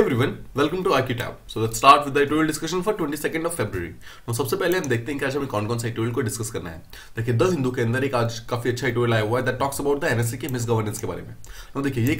everyone, welcome to IQ Tab. So let's start with the editorial discussion for 22nd of February. तो सबसे पहले हम देखते हैं कि आज हमें कौन कौन सा एडिटोरियल को डिस्कस करना है। देखिए द हिंदू के अंदर एक आज काफी अच्छा एडिटोरियल आया हुआ है that talks about the NSC के मिस गवर्नेंस के बारे में। तो देखिए ये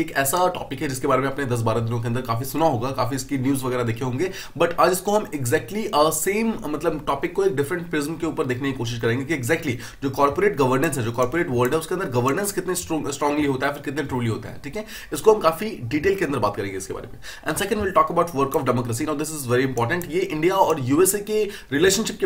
एक ऐसा टॉपिक है जिसके बारे में आपने 10-12 दिनों के अंदर काफी सुना होगा, काफी इसकी न्यूज वगैरह देखे होंगे, बट आज इसको हम एग्जैक्टली सेम मतलब टॉपिक को एक डिफरेंट प्रिज्म के ऊपर देखने की कोशिश करेंगे कि एग्जैक्टली जो कॉर्पोरेट गवर्नेंस है, जो कॉर्पोरेट वर्ल्ड है, उसके अंदर गवर्नेंस कितने स्ट्रांगली होता है, फिर कितने ट्रूली होता है। ठीक है, इसको हम काफी डिटेल के अंदर बात करेंगे इसके बारे में। And second will talk about work of democracy. Now this is very important. ये इंडिया और यूएसए के रिलेशनशिप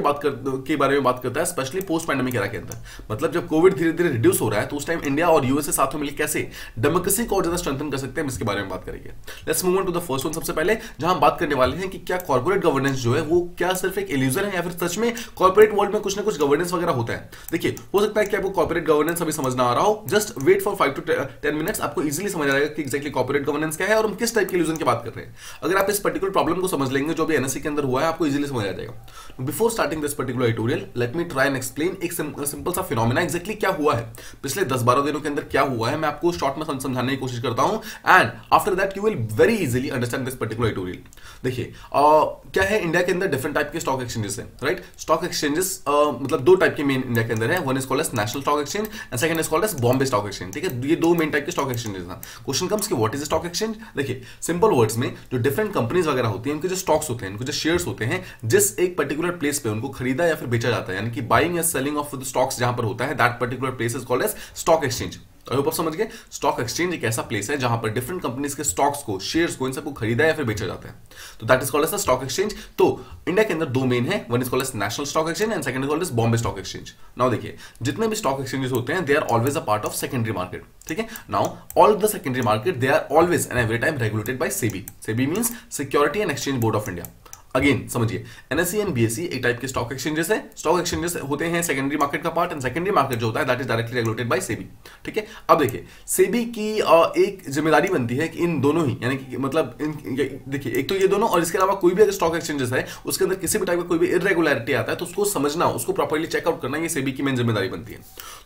के बारे में बात करता है, स्पेशली पोस्ट पैंडेमिक एरा के अंदर। मतलब जब कोविड धीरे धीरे रिड्यूस हो रहा है तो उस टाइम इंडिया और यूएसए साथ में मिलकर कैसे डेमोक्रेसी को और ज्यादा स्ट्रेंथन कर सकते हैं, इसके बारे में बात करेंगे। Let's move on to the first one. सबसे पहले जहां हम बात करने वाले हैं कि क्या कॉर्पोरेट गवर्नेंस जो है वो क्या सिर्फ एक इल्यूजन है या फिर सच में कॉर्पोरेट वर्ल्ड में कुछ ना कुछ गवर्नेंस वगैरह होता है। देखिए, हो सकता है कि आपको कॉर्पोरेट गवर्नेंस अभी समझ ना आ रहा हो, just wait for 5 to 10 minutes, आपको इजीली समझ आ जाएगा कि एग्जैक्टली कॉर्पोरेट गवर्नेंस क्या है और हम किस टाइप के इल्यूजन की बात कर रहे हैं। अगर आप इस पर्टिकुलर प्रॉब्लम को समझ लेंगे जो भी एनएससी के अंदर हुआ है, आपको इजीली समझ आ जाएगा। Before starting this particular tutorial, let me try and explain एक सिंपल सा फिनोमेना एग्जैक्टली क्या हुआ है पिछले 10-12 दिनों के अंदर, क्या हुआ है मैं आपको शॉर्ट में समझाने की कोशिश करता हूं, and after that you will very easily understand this particular tutorial. देखिए क्या है, इंडिया के अंदर डिफरेंट टाइप के स्टॉक एक्सचेंजेस हैं, राइट। स्टॉक एक्सचेंजेस मतलब दो टाइप के मेन इंडिया के अंदर है। One is called as national stock exchange and second is called as Bombay stock exchange. ठीक है, ये दो मेन टाइप के स्टॉक एक्सचेंजेस हैं। क्वेश्चन कम्स कि व्हाट इज स्टॉक एक्सचेंज। देखिए, सिंपल वर्ड्स में जो डिफरेंट कंपनीज वगैरह होती हैं, उनके जो स्टॉक्स होते हैं, उनके जो शेयर्स होते हैं, जिस एक पर्टिकुलर प्लेस पे उनको खरीदा या फिर बेचा जाता है, यानी कि बाइंग या सेलिंग ऑफ द स्टॉक्स जहां पर होता है, that particular place is called as stock exchange. I hope आप समझ गए। स्टॉक एक्सचेंज एक ऐसा प्लेस है जहां पर डिफरेंट कंपनीज के स्टॉक्स को, शेयर्स को, इन सबको खरीदा या फिर बेचा जाता है, तो that is called as stock exchange. तो इंडिया के अंदर दो मेन है, one is called as national stock exchange and second is called as Bombay stock exchange. Now देखिए, जितने भी स्टॉक एक्सचेंजेस होते हैं, they are always a part of secondary market. ठीक है, now all the secondary market they are always and every time regulated by SEBI. SEBI means security and exchange board of India. Again समझिए, NSC and BSc एक type के stock exchanges है। Stock exchanges होते हैं secondary market का part, and secondary market जो होता है that is directly regulated by SEBI. ठीक है, अब देखिए सेबी की एक जिम्मेदारी बनती है कि इन दोनों ही, यानी कि मतलब देखिए, एक तो ये दोनों और इसके अलावा कोई भी अगर स्टॉक एक्सचेंजेस है उसके अंदर किसी भी टाइप का कोई भी इरेगुलरिटी आता है तो उसको समझना, उसको प्रॉपर्ली चेकआउट करना, ये सेबी की मेन जिम्मेदारी बनती है।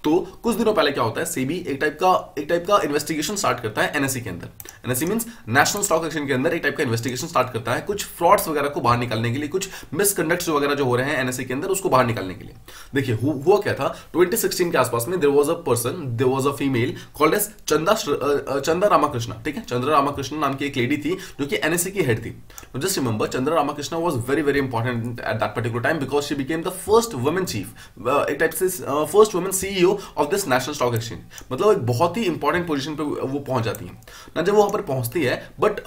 तो कुछ दिनों पहले क्या होता है, सेबी एक टाइप का इन्वेस्टिगेशन स्टार्ट करता है एनएससी के अंदर। NSC means national stock exchange के अंदर एक टाइप का इन्वेस्टिगेशन स्टार्ट करता है कुछ फ्रॉड्स वगैरह को बाहर निकालने के लिए, कुछ मिसकंडक्ट्स वगैरह जो हो रहे हैं एनएससी के अंदर उसको बाहर निकालने के लिए। देखिए हुआ क्या था, 2016 के आसपास में there was a female called as Chanda Ramakrishna. ठीक है, चंद्रा रामाकृष्ण नाम की एक लेडी थी जो कि एनएससी की हेड थी। Just remember, Chandra Ramakrishna was very very important at that particular time because she became the first women chief, एक टाइप से first women CEO of this national stock exchange. मतलब एक बहुत ही इंपॉर्टेंट पोजीशन पे वो पहुंच जाती है ना। जब वो वहां पर पहुंचती है, बट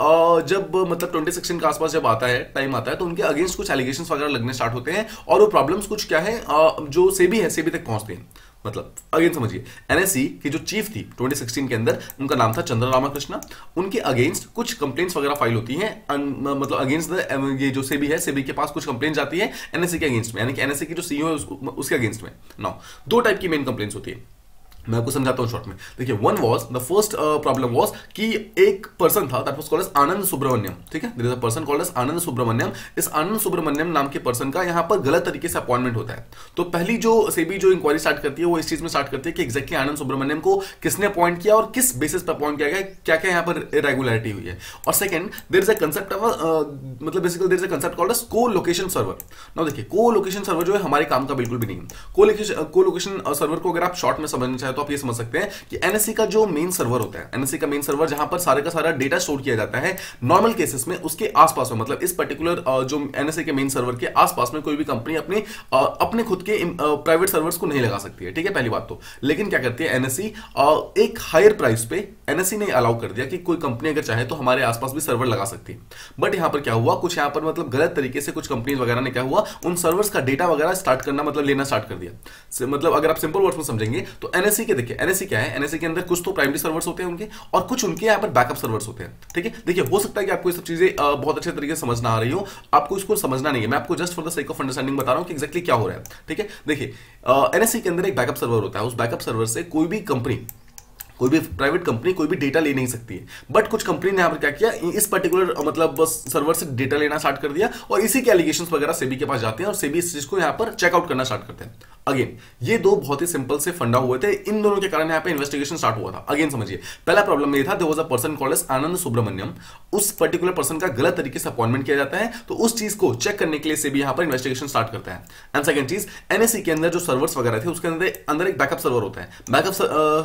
जब मतलब 2016 के आसपास जब आता है, टाइम आता है, तो उनके अगेंस्ट कुछ एलिगेशंस वगैरह लगने स्टार्ट होते हैं और वो प्रॉब्लम्स कुछ क्या है जो सेबी है, सेबी तक पहुंचते हैं। मतलब अगेन समझिए, एनएससी की जो चीफ थी 2016 के अंदर, उनका नाम था चंद्रा रामाकृष्ण। उनके अगेंस्ट कुछ कंप्लेंट्स वगैरह फाइल होती हैं, मतलब अगेंस्ट द ये जो सेबी है, सेबी के पास कुछ कंप्लेंट जाती है एनएससी के अगेंस्ट में, यानी कि एनएससी की जो सीईओ है उसके अगेंस्ट में। नाउ दो टाइप की मेन कंप्लेंट्स होती है, मैं आपको समझाता हूं शॉर्ट में। देखिए, one was the first problem was कि एक पर्सन था that was called as Anand Subramaniam. ठीक है, there is a person called as Anand Subramaniam. इस आनंद सुब्रमण्यम नाम के पर्सन का यहां पर गलत तरीके से अपॉइंटमेंट होता है। तो पहली जो सेबी जो इंक्वायरी स्टार्ट करती है वो इस चीज में स्टार्ट करती है कि एग्जैक्टली आनंद सुब्रमण्यम को किसने अपॉइंट किया और किस बेसिस पर अपॉइंट किया गया, क्या क्या यहां पर इरेगुलरिटी हुई है। और second, there is a concept of मतलब basically there is a concept called as colocation server. Now देखिए, को लोकेशन सर्वर जो है हमारे काम का बिल्कुल भी नहीं है। को लोकेशन सर्वर को अगर आप शॉर्ट में समझना चाहे तो आप ये समझ सकते हैं कि एनएससी का जो मेन सर्वर होता है, एनएससी का मेन सर्वर जहां पर सारे का सारा डेटा स्टोर किया जाता है, नॉर्मल केसेस में उसके आसपास में, मतलब इस पर्टिकुलर जो एनएससी के मेन सर्वर के आसपास में कोई भी कंपनी अपने खुद के प्राइवेट सर्वर्स को नहीं लगा सकती है। ठीक है, पहली बात तो। लेकिन क्या करती है एनएससी, एक हायर प्राइस पे एनएससी ने अलाउ कर दिया कि कोई कंपनी अगर चाहे तो हमारे आसपास भी सर्वर लगा सकती है। बट यहां पर क्या हुआ, कुछ यहां पर मतलब गलत तरीके से कुछ कंपनीज वगैरह ने क्या हुआ, उन सर्वर्स का डेटा वगैरह स्टार्ट करना, मतलब लेना स्टार्ट कर दिया। मतलब अगर आप सिंपल वर्ड्स में समझेंगे तो एनएससी के, देखिए एनएससी क्या है, एनएससी के अंदर कुछ तो प्राइमरी सर्वर्स होते हैं उनके, और कुछ उनके यहाँ पर बैकअप सर्वर्स होते हैं। ठीक है, देखिए हो सकता है कि आपको ये सब चीजें बहुत अच्छे तरीके से समझ ना आ रही हो, आपको इसको समझना नहीं है, मैं आपको just for the sake of understanding बता रहा हूं कि एग्जैक्टली क्या हो रहा है। ठीक है, देखिए एनएससी के अंदर एक बैकअप सर्वर होता है, उस बैकअप सर्वर से कोई भी कंपनी, कोई भी प्राइवेट कंपनी कोई भी डेटा ले नहीं सकती है। बट कुछ कंपनी ने यहां पर क्या किया, इस पर्टिकुलर मतलब सर्वर से डेटा लेना स्टार्ट कर दिया और इसी के एलिगेशंस वगैरह सेबी के पास जाते हैं और सेबी इस चीज को यहां पर चेकआउट करना स्टार्ट करते हैं। अगेन ये दो बहुत ही सिंपल से फंडा हुए थे, इन दोनों के कारण यहाँ पे इन्वेस्टिगेशन स्टार्ट हुआ था। अगेन समझिए, पहला प्रॉब्लम ये था, there was a person called as Anand Subramaniam, उस पर्टिकुलर पर्सन का गलत तरीके से अपॉइंटमेंट किया जाता है, तो उस चीज को चेक करने के लिए सेबी यहाँ पर इन्वेस्टिगेशन स्टार्ट करता है। एंड सेकंड चीज, एनएससी के अंदर जो सर्वर्स वगैरह थे उसके अंदर एक बैकअप सर्वर होता है। बैकअप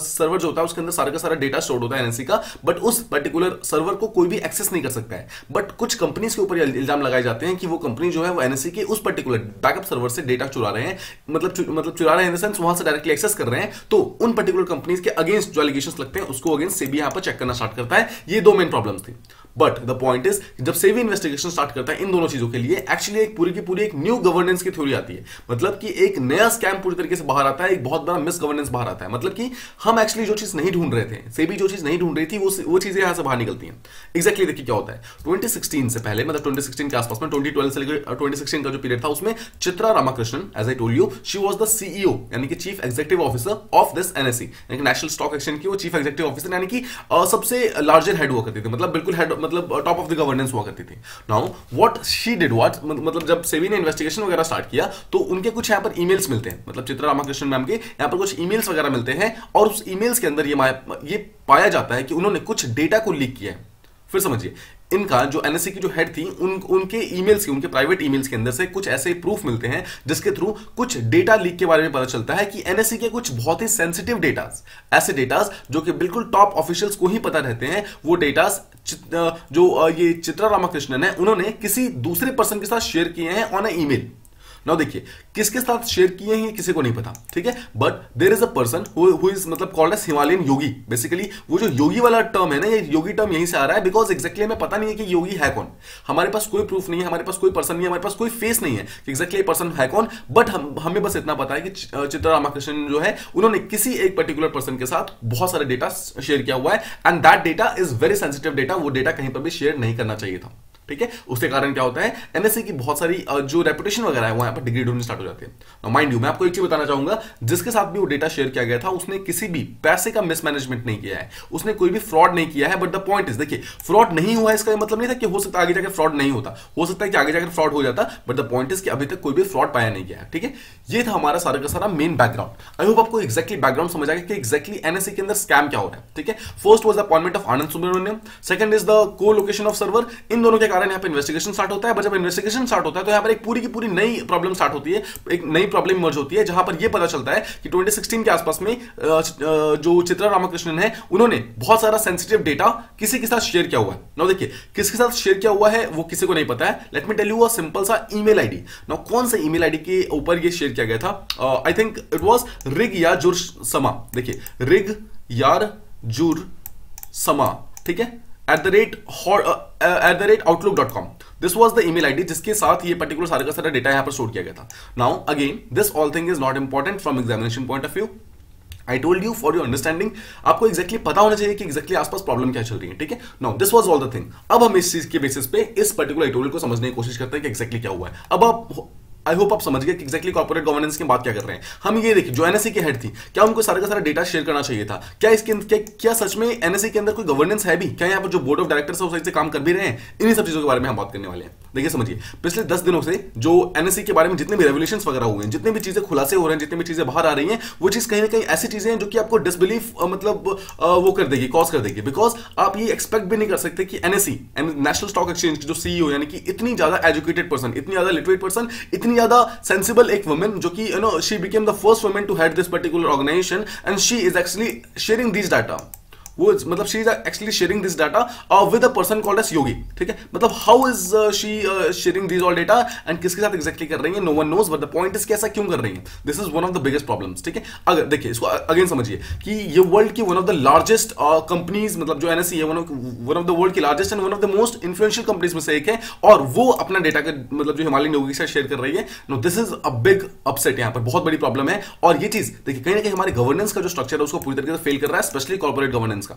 सर्वर जो होता है उसके अंदर सारा का सारा डेटा स्टोर होता है एनएससी का, बट उस पर्टिकुलर सर्वर को कोई भी एक्सेस नहीं कर सकता है। बट कुछ कंपनीज के ऊपर इल्जाम लगाए जाते हैं कि वो कंपनी जो है वो एनएससी के उस पर्टिकुलर बैकअप सर्वर से डेटा चुरा रहे हैं, मतलब चुरा रहे हैं इन द सेंस वहां से डायरेक्टली एक्सेस कर रहे हैं। तो उन पर्टिकुलर कंपनीज के अगेंस्ट जो एलिगेशंस लगते हैं उसको अगेंस्ट सेबी यहां पर चेक करना स्टार्ट करता है। ये दो मेन प्रॉब्लम्स थी। बट द पॉइंट इज, जब सेबी इन्वेस्टिगेशन स्टार्ट करता है इन दोनों चीजों के लिए, एक्चुअली एक पूरी की पूरी एक न्यू गवर्नेंस की थ्योरी आती है। मतलब कि एक नया स्कैम पूरी तरीके से बाहर आता है, एक बहुत बड़ा मिस गवर्नेंस बाहर आता है। मतलब कि हम एक्चुअली जो चीज नहीं ढूंढ रहे थे, सेबी जो चीज नहीं ढूंढ रही थी, वो चीजें यहां से बाहर निकलती हैं। एग्जैक्टली देखिए क्या होता है। 2016 से पहले, मतलब 2016 के आसपास में, 2012 से लेकर 2016 का जो पीरियड था उसमें Chitra Ramakrishnan, as I told you, she was the CEO यानी कि chief executive officer of this NSC, यानी कि नेशनल स्टॉक एक्सचेंज की वो चीफ एग्जीक्यूटिव ऑफिसर यानी कि सबसे लार्जर हेड हुआ करती थी, मतलब बिल्कुल हेड, मतलब टॉप ऑफ द गवर्नेंस हुआ करती थी। नाउ व्हाट शी डिड, मतलब जब सेबी ने इन्वेस्टिगेशन वगैरह स्टार्ट किया तो उनके कुछ यहाँ पर ईमेल्स मिलते हैं, मतलब चित्रा रामाकृष्णन मैम के यहाँ पर कुछ ईमेल्स वगैरह मिलते हैं, और उस ईमेल्स के अंदर ये पाया जाता है कि उन्होंने कुछ डेटा को लीक किया है। फिर समझिए, इनका जो एनएससी की जो हेड थी, उनके ईमेल्स के, उनके प्राइवेट ईमेल्स के अंदर से कुछ ऐसे प्रूफ मिलते हैं जिसके थ्रू कुछ डेटा लीक के बारे में पता चलता है कि एनएससी के कुछ बहुत ही सेंसिटिव डेटास, ऐसे डेटास जो कि बिल्कुल टॉप ऑफिशियल्स को ही पता रहते हैं, वो डेटास जो ये चित्रा रामाकृष्णन है उन्होंने किसी दूसरे पर्सन के साथ शेयर किए हैं ऑन अ ईमेल। नाउ देखिए, किसके साथ शेयर किए हैं किसी को नहीं पता, ठीक है, but there is a person who is मतलब called as Himalayan yogi. Basically वो जो योगी वाला टर्म है ना, ये योगी टर्म यहीं से आ रहा है, बिकॉज एक्जैक्टली हमें पता नहीं है कि योगी है कौन। हमारे पास कोई प्रूफ नहीं है, हमारे पास कोई पर्सन नहीं है, हमारे पास कोई फेस नहीं है कि एक्जैक्टली पर्सन है कौन, बट हमें बस इतना पता है कि चित्रा रामाकृष्णन जो है उन्होंने किसी एक पर्टिकुलर पर्सन के साथ बहुत सारे डेटा शेयर किया हुआ है, and that data is very sensitive data. वो डेटा कहीं पर भी शेयर नहीं करना चाहिए था, ठीक है। उसके कारण क्या होता है, एनएससी की बहुत सारी जो रेपुटेशन वगैरह है वो यहाँ पर डिग्रेड होनी स्टार्ट हो जाती है। माइंड यू, मैं आपको एक चीज बताना चाहूंगा, जिसके साथ भी वो डेटा शेयर किया गया था उसने किसी भी पैसे का मिसमैनेजमेंट नहीं किया है, उसने कोई भी फ्रॉड नहीं किया है। बट द पॉइंट इज, देखिए, फ्रॉड नहीं हुआ इसका मतलब नहीं था कि हो सकता है आगे जाकर फ्रॉड नहीं होता, हो सकता है कि आगे जाकर फ्रॉड हो जाता, बट द पॉइंट इज कि अभी तक कोई भी फ्रॉड पाया नहीं गया है, ठीक है। ये था हमारा सारा का सारा मेन बैकग्राउंड। आई होप आपको एक्जैक्टली बैकग्राउंड समझ आ गया कि एक्जैक्टली एनएससी के अंदर स्कैम क्या हो रहा है, ठीक है। First was the appointment of Anand Subramanian, second is the co location of server. इन दोनों के कारण यहाँ पे इन्वेस्टिगेशन स्टार्ट होता है, बट जब इन्वेस्टिगेशन स्टार्ट होता है तो यहाँ पर एक पूरी की पूरी नई प्रॉब्लम स्टार्ट होती है, एक नई प्रॉब्लम इमर्ज होती है, जहां पर यह पता चलता है कि 2016 के आसपास में जो चित्रा रामाकृष्णन है उन्होंने बहुत सारा सेंसिटिव डेटा किसी के साथ शेयर किया हुआ है। नाउ देखिए, किसके साथ शेयर किया हुआ है वो किसी को नहीं पता है। Let me tell you a simple सा ईमेल आईडी। नाउ कौन सा ईमेल आईडी के ऊपर ये शेयर किया गया था? I think it was rig या जुर समा। देखिए, रिग यार जुर समा, ठीक है, @outlook.com। This was the email ID जिसके साथ ये पर्टिकुलर सारा का सारा डेटा यहां पर स्टोर किया गया था। Now again, this all thing is not important from examination point of view. I told you for your understanding, आपको एक्जैक्टली पता होना चाहिए कि एक्जैक्टली आसपास प्रॉब्लम क्या चल रही है, ठीक है। Now this was all the thing. अब हम इस चीज के बेसिस पे इस पर्टिकुलर एडिटोरियल को समझने की कोशिश करते हैं कि एक्जैक्टली क्या हुआ है। अब आप, आई होप आप समझ गए कि एक्जैक्टली कॉर्पोरेट गवर्नेंस की बात क्या कर रहे हैं हम। ये देखिए, जो एनएससी के हेड थी, क्या उनको सारा का सारा डेटा शेयर करना चाहिए था? क्या इसके क्या सच में एनएससी के अंदर कोई गवर्नेंस है भी? क्या यहाँ पर जो बोर्ड ऑफ डायरेक्टर्स है वो सही से काम कर भी रहे हैं? इन्हीं सब चीजों के बारे में हम बात करने वाले हैं। देखिए समझिए, पिछले 10 दिनों से जो एनएससी के बारे में जितने भी रेवोल्यूशंस वगैरह हुए हैं, जितने भी चीजें खुलासे हो रहे हैं, जितने भी चीजें बाहर आ रही हैं, वो चीज कहीं ना कहीं ऐसी चीजें हैं जो कि आपको डिसबिलीफ मतलब वो कर देगी, कॉज कर देगी। बिकॉज आप ये एक्सपेक्ट भी नहीं कर सकते कि एनएससी, नेशनल स्टॉक एक्सचेंज की जो सीईओ, यानी कि इतनी ज्यादा एजुकेटेड पर्सन, इतनी ज्यादा लिटरेट पर्सन, इतनी ज्यादा सेंसिबल एक वुमन, जो कि you know she became the first woman to head this particular organisation, and she is actually sharing this data. वो मतलब she is actually sharing this data with a person called as Yogi, ठीक है। मतलब how is she sharing this all data and किसके साथ exactly कर रही है, no one knows. But the point is कि ऐसा क्यों कर रही है? This is one of the biggest problems, ठीक है। अगर देखिए, इसको अगेन समझिए कि ये वर्ल्ड की one of the largest companies, मतलब जो एनएससी है, वन ऑफ द वर्ल्ड की largest and one of the most influential companies में से एक है, और वो अपना डेटा का मतलब जो हिमालयन योगी के साथ शेयर कर रही है। No, this is a big upset, यहाँ पर बहुत बड़ी प्रॉब्लम है। और ये चीज देखिए, कहीं ना कहीं हमारे गवर्नेंस का जो स्ट्रक्चर है उसको पूरी तरीके से फेल कर रहा है, स्पेशली कॉर्पोरेट गवर्नेंस का।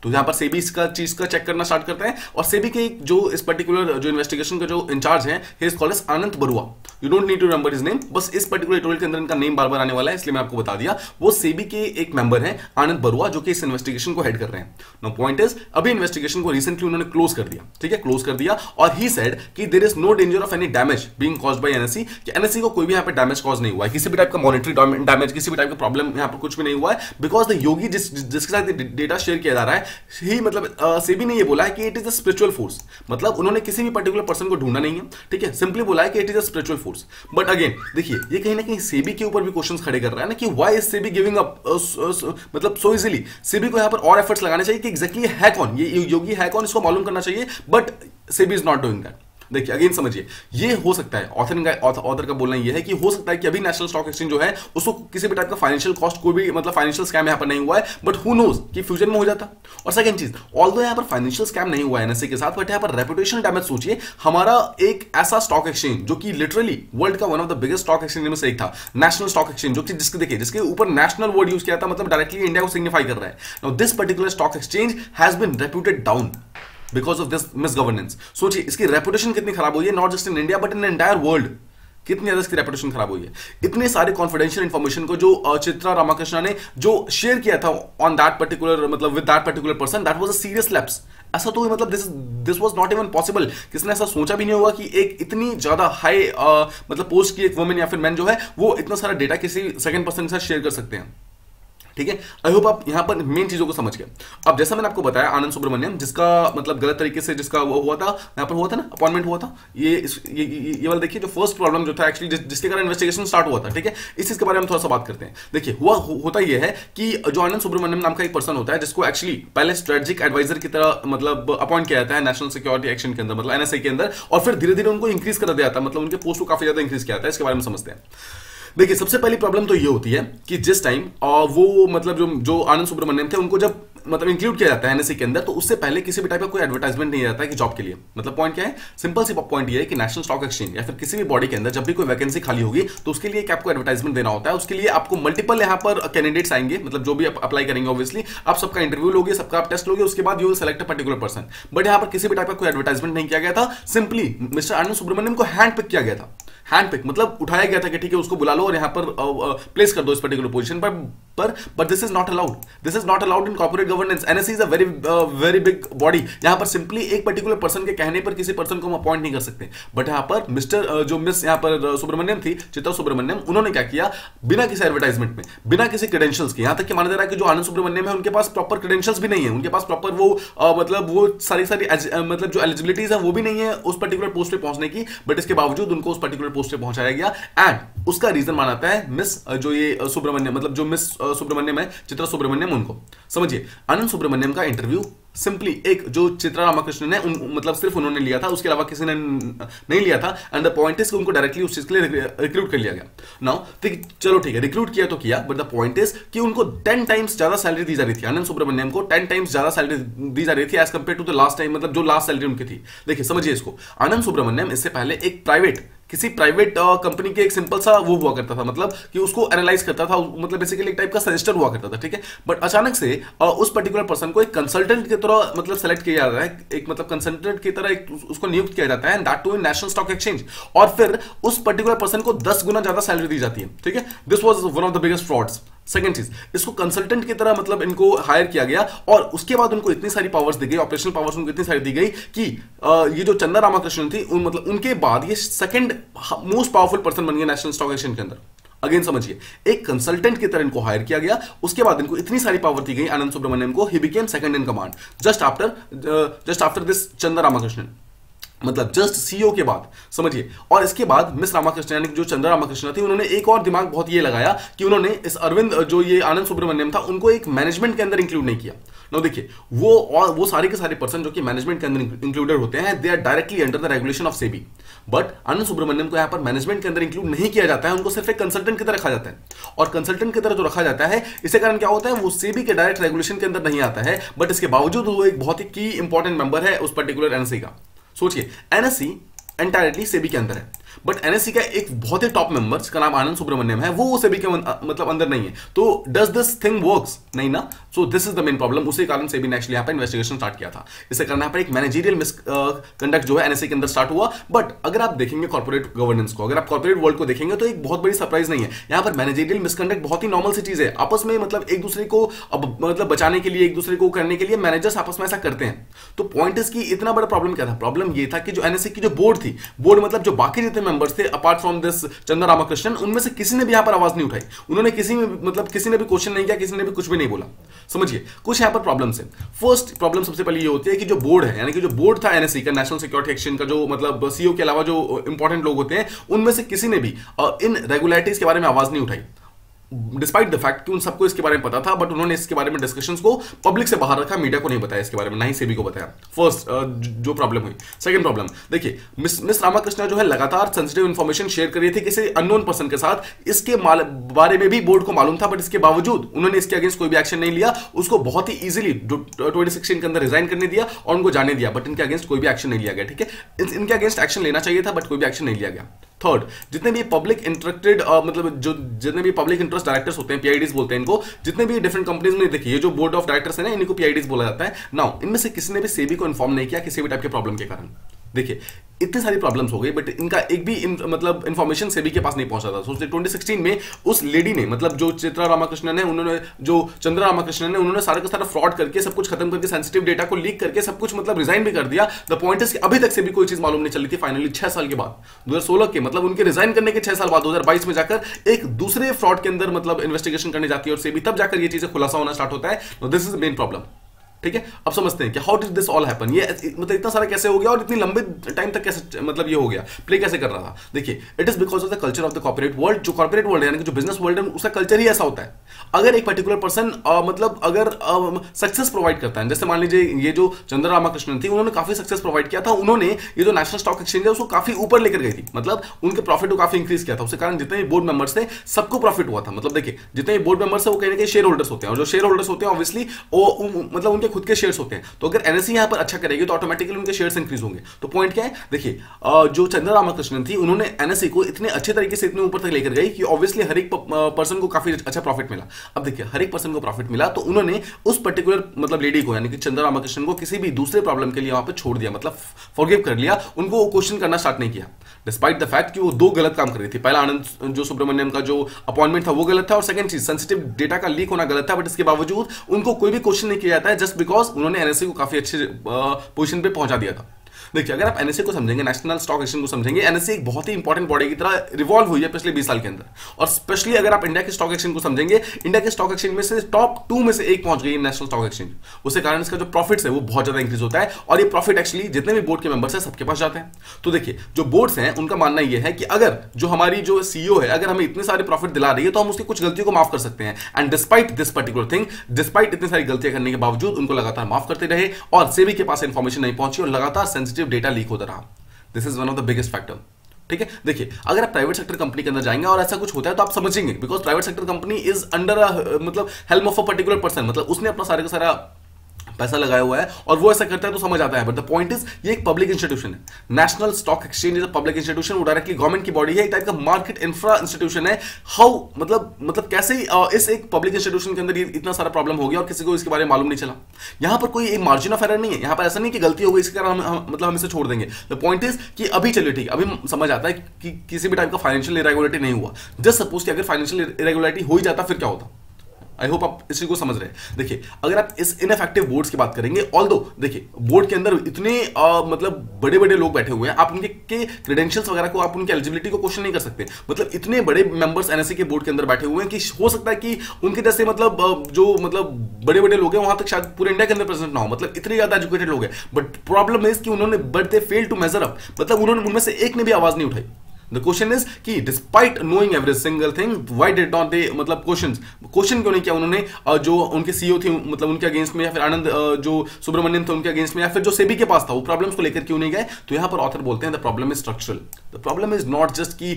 तो यहां पर सेबी इसका चीज का चेक करना स्टार्ट करता है, और सेबी के जो इस पर्टिकुलर जो इन्वेस्टिगेशन का जो इंचार्ज है, he is called as Anand Barua. You don't need to remember his name, बस इस पर्टिकुलर एडिटोरियल के अंदर इनका नेम बार बार आने वाला है, इसलिए मैं आपको बता दिया। वो सेबी के एक मेंबर हैं आनंद बरुआ, जो कि इस इन्वेस्टिगेशन को हेड कर रहे हैं। नाउ पॉइंट इज, अभी इन्वेस्टिगेशन को रिसेंटली उन्होंने क्लोज कर दिया, ठीक है, क्लोज कर दिया, और ही सेड कि there is no danger of any damage being caused by NSC, कि एनएससी को कोई भी यहां पे डैमेज कॉज नहीं हुआ है, किसी भी टाइप का मॉनेटरी डैमेज, किसी भी टाइप का प्रॉब्लम यहां पर कुछ भी नहीं हुआ है, बिकॉज द योगी जिसके साथ डेटा शेयर किया जा रहा है, ही मतलब सेबी ने ये बोला है कि it is a spiritual force, मतलब उन्होंने किसी भी पर्टिकुलर पर्सन को ढूंढना नहीं है, ठीक है, सिंपली बोला है कि it is a spiritual force. But again देखिए, ये कहीं ना कहीं सेबी के ऊपर भी क्वेश्चंस खड़े कर रहा है ना, कि why is SEBI giving up मतलब सो इजीली। सेबी को यहां पर और एफर्ट्स लगाने चाहिए कि एग्जैक्टली है कौन ये योगी, है कौन, इसको मालूम करना चाहिए, but SEBI is not doing that. देखिए अगेन समझिए, ये हो सकता है, ऑथर का बोलना ये है कि हो सकता है कि अभी नेशनल स्टॉक एक्सचेंज जो है उसको किसी भी टाइप का फाइनेंशियल कॉस्ट, कोई भी मतलब फाइनेंशियल स्कैम यहां पर नहीं हुआ है, बट हु नोज कि फ्यूचर में हो जाता। और सेकंड चीज, ऑल्दो यहां पर फाइनेंशियल स्कैम नहीं हुआ है एनएससी के साथ, बट यहां पर रेपुटेशन डैमेज सोचिए, हमारा एक ऐसा स्टॉक एक्सचेंज जो कि लिटरली वर्ल्ड का one of the biggest stock exchange में से एक था, नेशनल स्टॉक एक्सचेंज, जो कि जिसके ऊपर नेशनल वर्ड यूज किया था, मतलब डायरेक्टली इंडिया को सिग्निफाई कर रहा है। Now this particular stock exchange has been reputed down because of this misgovernance. सोचिए इसकी रेपुटेशन कितनी खराब हुई है, not just in India but in entire world, कितनी ज्यादा इसकी रेपुटेशन खराब हुई है। इतने सारे कॉन्फिडेंशियल इंफॉर्मेशन को जो चित्रा रामाकृष्णन ने जो शेयर किया था ऑन दैट पर्टिकुलर, मतलब with that particular person, that was a serious lapse. ऐसा तो मतलब this was not even possible, किसने ऐसा सोचा भी नहीं होगा कि एक इतनी ज्यादा हाई मतलब पोस्ट की एक वुमेन या फिर मैन जो है वो इतना सारा डेटा किसी सेकंड पर्सन के साथ शेयर कर सकते हैं, ठीक है। आई होप आप यहां पर मेन चीजों को समझ गए। अब जैसा मैंने आपको बताया, आनंद सुब्रमण्यम जिसका मतलब गलत तरीके से जिसका वो हुआ था, यहां पर हुआ था ना, अपॉइंटमेंट हुआ था, ये वाला देखिए, जो फर्स्ट प्रॉब्लम जो था एक्चुअली जिसके कारण इन्वेस्टिगेशन स्टार्ट हुआ था, ठीक है, इस चीज के बारे में थोड़ा सा बात करते हैं। देखिए होता यह है कि जो आनंद सुब्रमण्यम नाम का एक पर्सन होता है, जिसको एक्चुअली पहले स्ट्रेटेजिक एडवाइजर की तरह मतलब अपॉइंट किया जाता है नेशनल सिक्योरिटी एक्शन के अंदर, मतलब एनएसए के अंदर, और फिर धीरे धीरे उनको इंक्रीज कर दिया जाता है, मतलब उनके पोस्ट को काफी ज्यादा इंक्रीज किया जाता है। इसके बारे में समझते हैं। देखिए सबसे पहली प्रॉब्लम तो ये होती है कि जिस टाइम वो मतलब जो आनंद सुब्रमण्यम थे उनको जब मतलब इंक्लूड किया जाता है एनएससी के अंदर, तो उससे पहले किसी भी टाइप का कोई एडवर्टाइजमेंट नहीं आता है कि जॉब के लिए। मतलब पॉइंट क्या है, सिंपल सी पॉइंट ये है कि नेशनल स्टॉक एक्सचेंज या फिर किसी भी बॉडी के अंदर जब भी कोई वैकेंसी खाली होगी तो उसके लिए आपको एडवर्टाइजमेंट देना होता है। उसके लिए आपको मल्टीपल यहाँ पर कैंडिडेट्स आएंगे, मतलब जो भी अप्लाई करेंगे, ऑब्वियसली आप सबका इंटरव्यू लोगे, सबका आप टेस्ट लोगे, उसके बाद you will select a particular person. But यहाँ पर किसी भी टाइप का कोई एडवर्टाइजमेंट नहीं किया गया था, सिंपली मिस्टर आनंद सुब्रमण्यम को हैंड पिक किया गया था। हैंड पिक मतलब उठाया गया था कि ठीक है उसको बुला लो और यहाँ पर प्लेस कर दो इस पर्टिकुलर पोजीशन पर but this is not allowed, this is not allowed in corporate governance. NSC is a very big body, यहाँ पर सिंपली एक पर्टिकुलर पर्सन के कहने पर किसी पर्सन को हम अपॉइंट नहीं कर सकते। बट यहाँ पर मिस्टर जो मिस यहाँ पर सुब्रमण्यम थी, चित्रा सुब्रमण्यम, उन्होंने क्या किया, बिना किसी एडवर्टाइजमेंट में, बिना किसी क्रेडेंशियल्स के, यहाँ तक कि माना जा रहा है कि जो आनंद सुब्रमण्यम है उनके पास प्रॉपर क्रेडेंशियल्स भी नहीं है, उनके पास प्रॉपर वो मतलब वो सारी मतलब जो एलिजिबिलिटीज है वो भी नहीं है उस पर्टिकुलर पोस्ट पे पहुंचने की, बट इसके बावजूद उनको उस पर्टिकुलर पोस्ट पे पहुंचाया गया। एंड उसका रीजन मानाता है मिस जो ये सुब्रमण्यम, मतलब जो मिस सुब्रमण्यम है, चित्रा सुब्रमण्यम, उनको समझिए आनंद सुब्रमण्यम का इंटरव्यू सिंपली एक जो चित्रा रामाकृष्णन ने मतलब सिर्फ उन्होंने लिया था, उसके अलावा किसी ने नहीं लिया था। एंड द पॉइंट इज कि उनको डायरेक्टली उस चीज के लिए रिक्रूट कर लिया गया। नाउ चलो ठीक है, रिक्रूट किया तो किया, बट द पॉइंट इज कि उनको 10 टाइम्स ज्यादा सैलरी दी जा रही थी, आनंद सुब्रमण्यम को 10 टाइम्स ज्यादा सैलरी दी जा रही थी as compare to the last time, मतलब जो लास्ट सैलरी उनकी थी। देखिए समझिए इसको, आनंद सुब्रमण्यम इससे पहले एक किसी प्राइवेट कंपनी के एक सिंपल सा वो हुआ करता था, मतलब कि उसको एनालाइज करता था, मतलब बेसिकली एक टाइप का सजेस्टर हुआ करता था, ठीक है। बट अचानक से उस पर्टिकुलर पर्सन को एक कंसल्टेंट की तरह मतलब सेलेक्ट किया जाता है, एक मतलब कंसल्टेंट की तरह उसको नियुक्त किया जाता है, and that too in national stock exchange, और फिर उस पर्टिकुलर पर्सन को 10 गुना ज्यादा सैलरी दी जाती है, ठीक है। This was one of the biggest frauds. Second चीज, इसको कंसल्टेंट की तरह मतलब इनको हायर किया गया, और उसके बाद उनको इतनी सारी पावर्स दी गई, ऑपरेशनल पावर्स उनको इतनी सारी दी गई कि ये जो चंदा रामाकृष्णन थी मतलब उनके बाद ये सेकंड मोस्ट पावरफुल पर्सन बन गए नेशनल स्टॉक एक्सचेंज के अंदर। अगेन समझिए, एक कंसल्टेंट की तरह इनको हायर किया गया, उसके बाद इनको इतनी सारी पावर दी गई आनंद सुब्रमण्यम को, he became second in command just after this चंदा रामाकृष्णन, मतलब जस्ट सीईओ के बाद, समझिए। और इसके बाद मिस रामाकृष्णन यानी जो चंद्रा रामाकृष्णन थी, उन्होंने एक और दिमाग बहुत ये लगाया कि उन्होंने इस अरविंद जो ये आनंद सुब्रमण्यम था उनको एक मैनेजमेंट के अंदर इंक्लूड नहीं किया। नो देखिए, वो सारे के सारे पर्सन जो कि मैनेजमेंट के अंदर इंक्लूडेड होते हैं, they are directly under the regulation of SEBI. But Anand Subramaniam को यहाँ पर मैनेजमेंट के अंदर इंक्लूड नहीं किया जाता है, उनको सिर्फ एक कंसल्टेंट की तरह रखा जाता है। और कंसल्टेंट की तरह जो रखा जाता है, इसके कारण क्या होता है, वो सेबी के डायरेक्ट रेगुलेशन के अंदर नहीं आता है, बट इसके बावजूद वो एक बहुत ही की इंपॉर्टेंट मेंबर है उस पर्टिकुलर एनएससी का। सोचिए, एनएससी एंटायरली सेबी के अंदर है, बट एनएससी का एक बहुत ही टॉप मेंबर जिसका नाम आनंद सुब्रमण्यम है, वो सेबी के मतलब अंदर नहीं है, तो डज दिस थिंग वर्क्स? नहीं ना। So this is the main problem. उसी कारण सेबी ने एक्चुअली यहाँ पर इन्वेस्टिगेशन स्टार्ट किया था। इससे कारण यहाँ पर एक मैनेजरियल मिसकंडक्ट जो है एनएससी के अंदर स्टार्ट हुआ। बट अगर आप देखेंगे कॉर्पोरेट गवर्नेंस को, अगर आप कॉर्पोरेट वर्ल्ड को देखेंगे तो एक बहुत बड़ी सरप्राइज नहीं है। यहाँ पर मैनेजरियल मिसकंडक्ट बहुत ही नॉर्मल सी चीज है। आपस में मतलब एक दूसरे को मतलब बचाने के लिए, एक दूसरे को करने के लिए मैनेजर्स आपस में ऐसा करते हैं। तो पॉइंट इज कि इतना बड़ा प्रॉब्लम क्या था? प्रॉब्लम ये था कि जो एनएससी की जो बोर्ड थी, बोर्ड मतलब जो बाकी जितने मेंबर्स थे अपार्ट फ्रॉम दिस चंद्र रामाकृष्णन, उनमें से किसी ने भी यहाँ पर आवाज नहीं उठाई। उन्होंने किसी ने भी क्वेश्चन नहीं किया, किसी ने भी कुछ भी नहीं बोला। समझिए कुछ यहाँ पर प्रॉब्लम्स है। फर्स्ट प्रॉब्लम सबसे पहले ये होती है कि जो बोर्ड है, यानी कि जो बोर्ड था एनएससी का, नेशनल सिक्योरिटी एक्सचेंज का, जो मतलब सीईओ के अलावा जो इंपॉर्टेंट लोग होते हैं, उनमें से किसी ने भी इन रेगुलरिटीज के बारे में आवाज नहीं उठाई। डिस्पाइट द फैक्ट कि उन सबको इसके बारे में पता था, बट उन्होंने इसके बारे में डिस्कशंस को पब्लिक से बाहर रखा, मीडिया को नहीं बताया इसके बारे में, ना ही सेबी को बताया। फर्स्ट जो प्रॉब्लम हुई। सेकंड प्रॉब्लम देखिए, मिस रामाकृष्णन जो है लगातार सेंसिटिव इंफॉर्मेशन शेयर कर रही थी किसी अननोन पर्सन के साथ। इसके बारे में भी बोर्ड को मालूम था, बट इसके बावजूद उन्होंने इसके अगेंस्ट कोई भी एक्शन नहीं लिया। उसको बहुत ही इजीली 2016 के अंदर रिजाइन करने दिया और उनको जाने दिया, बट इनके अगेंस्ट कोई भी एक्शन नहीं लिया गया। ठीक है, इनके अगेंस्ट एक्शन लेना चाहिए था, बट कोई भी एक्शन नहीं लिया गया। थर्ड, जितने भी पब्लिक इंटरेक्टेड मतलब जो जितने भी पब्लिक इंटरेस्ट डायरेक्टर्स होते हैं, पीआईडीज बोलते हैं इनको, जितने भी डिफरेंट कंपनीज में देखिए, ये जो बोर्ड ऑफ डायरेक्टर्स है ना, इनको पीआईडीज बोला जाता है। नाउ इनमें से किसी ने भी सेबी को इन्फॉर्म नहीं किया किसी भी टाइप के प्रॉब्लम के कारण। देखिए इतनी सारी प्रॉब्लम्स हो गई, बट इनका एक भी मतलब इंफॉर्मेशन सेबी के पास नहीं पहुंचा था। सोचते 2016 में उस लेडी ने, मतलब जो चित्रा रामाकृष्णन है, उन्होंने जो चंद्र रामाकृष्णन है, उन्होंने सारा का सारा फ्रॉड करके, सब कुछ खत्म करके, सेंसिटिव डेटा को लीक करके सब कुछ मतलब रिजाइन भी कर दिया। द पॉइंट इज कि अभी तक सेबी कोई चीज मालूम नहीं चली थी। फाइनली 6 साल के बाद, 2016 के मतलब उनके रिजाइन करने के 6 साल बाद 2022 में जाकर एक दूसरे फ्रॉड के अंदर मतलब इन्वेस्टिगेशन करने जाती है और सेबी तब जाकर ये चीजें खुलासा होना स्टार्ट होता है। This is main problem. ठीक है, अब समझते हैं कि how did this all happen. ये मतलब इतना सारा कैसे हो गया और इतनी लंबे टाइम तक कैसे मतलब ये हो गया, प्ले कैसे कर रहा था। देखिए it is because of the culture of the corporate world. जो कॉर्पोरेट वर्ल्ड है, यानी कि जो बिजनेस वर्ल्ड है, उसका कल्चर ही ऐसा होता है। अगर एक पर्टिकुलर पर्सन मतलब अगर सक्सेस प्रोवाइड करता है, जैसे मान लीजिए ये जो चंद्र रामाकृष्णन थी, उन्होंने काफी सक्सेस प्रोवाइड किया था। उन्होंने ये जो नेशनल स्टॉक एक्सचेंज है उसको काफी ऊपर लेकर गई थी, मतलब उनके प्रॉफिट को काफी इंक्रीज किया था। उसके कारण जितने भी बोर्ड मेंबर्स थे सबको प्रॉफिट हुआ था। मतलब देखिए जितने भी बोर्ड मेंबर्स है वो कहीं ना कहीं शेयर होल्डर्स होते हैं, और जो शेयर होल्डर्स होते हैं ऑब्वियसली वो मतलब उनके खुद के शेयर्स होते हैं। तो अगर एनएससी यहां पर अच्छा करेगी तो ऑटोमेटिकली उनके शेयर्स इंक्रीज होंगे। तो पॉइंट क्या है, देखिए जो चंद्र रामाकृष्णन थी, उन्होंने एनएससी को इतने अच्छे तरीके से इतने ऊपर तक लेकर गई कि ऑब्वियसली हर एक पर्सन को काफी अच्छा प्रॉफिट मिला। अब देखिए हर एक पर्सन को प्रॉफिट मिला, तो उन्होंने उस पर्टिकुलर मतलब लेडी को, यानी कि चंद्र रामाकृष्णन को, किसी भी दूसरे प्रॉब्लम के लिए वहां पर छोड़ दिया, मतलब फॉरगिव कर लिया। उनको क्वेश्चन करना स्टार्ट नहीं किया, डिस्पाइट द फैक्ट कि वो दो गलत काम कर रही थी। पहला आनंद जो सुब्रमण्यम का जो अपॉइंटमेंट था वो गलत था, और सेकंड चीज सेंसिटिव डेटा का लीक होना गलत था। बट इसके बावजूद उनको कोई भी क्वेश्चन नहीं किया जाता है, जस्ट बिकॉज उन्होंने एनएससी को काफी अच्छे पोजीशन पे पहुंचा दिया था। देखिए अगर आप एनएससी को समझेंगे, नेशनल स्टॉक एक्सचेंज को समझेंगे, एनएससी एक बहुत ही इंपॉर्टेंट बॉडी की तरह रिवॉल्व हुई है पिछले 20 साल के अंदर। और स्पेशली अगर आप इंडिया के स्टॉक एक्सचेंज को समझेंगे, इंडिया के स्टॉक एक्सचेंज में से टॉप 2 में से एक पहुंच गई है नेशनल स्टॉक एक्सचेंज। उसके कारण इसका जो प्रॉफिट्स है वो बहुत ज्यादा इंक्रीज होता है, और ये प्रॉफिट एक्चुअली जितने भी बोर्ड के मेंबर्स हैं सबके पास जाते हैं। तो देखिए जो बोर्ड्स हैं उनका मानना यह है कि अगर जो हमारी जो सीईओ है, अगर हमें इतने सारे प्रॉफिट दिला रही है तो हम उसकी कुछ गलतियों को माफ कर सकते हैं। And despite this particular thing, despite इतनी सारी गलतियां करने के बावजूद उनको लगातार माफ करते रहे, और सेबी के पास इंफॉर्मेशन नहीं पहुंची और लगातार सेंसिटिव डेटा लीक होता रहा। This is one of the biggest factor. ठीक है, देखिए अगर आप प्राइवेट सेक्टर कंपनी के अंदर जाएंगे और ऐसा कुछ होता है तो आप समझेंगे, because private sector company is under मतलब helm of a particular person, मतलब उसने अपना सारे का सारा पैसा लगाया हुआ है और वो ऐसा करता है तो समझ आता है। बट द पॉइंट इज ये एक पब्लिक इंस्टीट्यूशन है। National stock exchange is a public institution, वो डायरेक्टली गवर्नमेंट की बॉडी है, एक टाइप का मार्केट इंफ्रा इंस्टीट्यूशन है। हाउ मतलब कैसे इस एक पब्लिक इंस्टीट्यूशन के अंदर इतना सारा प्रॉब्लम हो गया और किसी को इसके बारे में मालूम नहीं चला। यहां पर कोई मार्जिन ऑफ एरर नहीं है, यहां पर ऐसा नहीं कि गलती हो गई इसके कारण हम इसे छोड़ देंगे। द पॉइंट इज कि अभी चलिए ठीक, अभी समझ आता है कि किसी भी टाइप का फाइनेंशियल इरेगुलरिटी नहीं हुआ। जस्ट सपोज कि अगर फाइनेंशियल इरेगुलरिटी हो ही जाता फिर क्या होता। आई होप आप इसी को समझ रहे हैं। देखिए अगर आप इस इनफेक्टिव बोर्ड्स की बात करेंगे, ऑल्दो देखिए बोर्ड के अंदर इतने मतलब बड़े बड़े लोग बैठे हुए हैं, आप उनके क्रेडेंशियल्स वगैरह को, आप उनकी एलिजिबिलिटी को क्वेश्चन नहीं कर सकते। मतलब इतने बड़े मेंबर्स एनएससी के बोर्ड के अंदर बैठे हुए हैं कि हो सकता है कि उनके जैसे मतलब जो मतलब बड़े बड़े लोग हैं वहां तक शायद पूरे इंडिया के अंदर प्रेजेंट ना हो, मतलब इतने ज्यादा एजुकेटेड लोग हैं। बट प्रॉब्लम इज कि उन्होंने but they fail to measure up, मतलब उन्होंने उनमें से एक ने भी आवाज नहीं उठाई। The question is कि despite knowing every single thing, why did not they मतलब क्वेश्चन क्यों नहीं किया उन्होंने, जो उनके सीईओ थे मतलब उनके अगेंस्ट में, या फिर आनंद जो सुब्रमण्यम थे उनके अगेंस्ट में, या फिर जो सेबी के पास था, वो प्रॉब्लम्स को लेकर क्यों नहीं गए। तो यहां पर ऑथर बोलते हैं the problem is structural. The problem is not just कि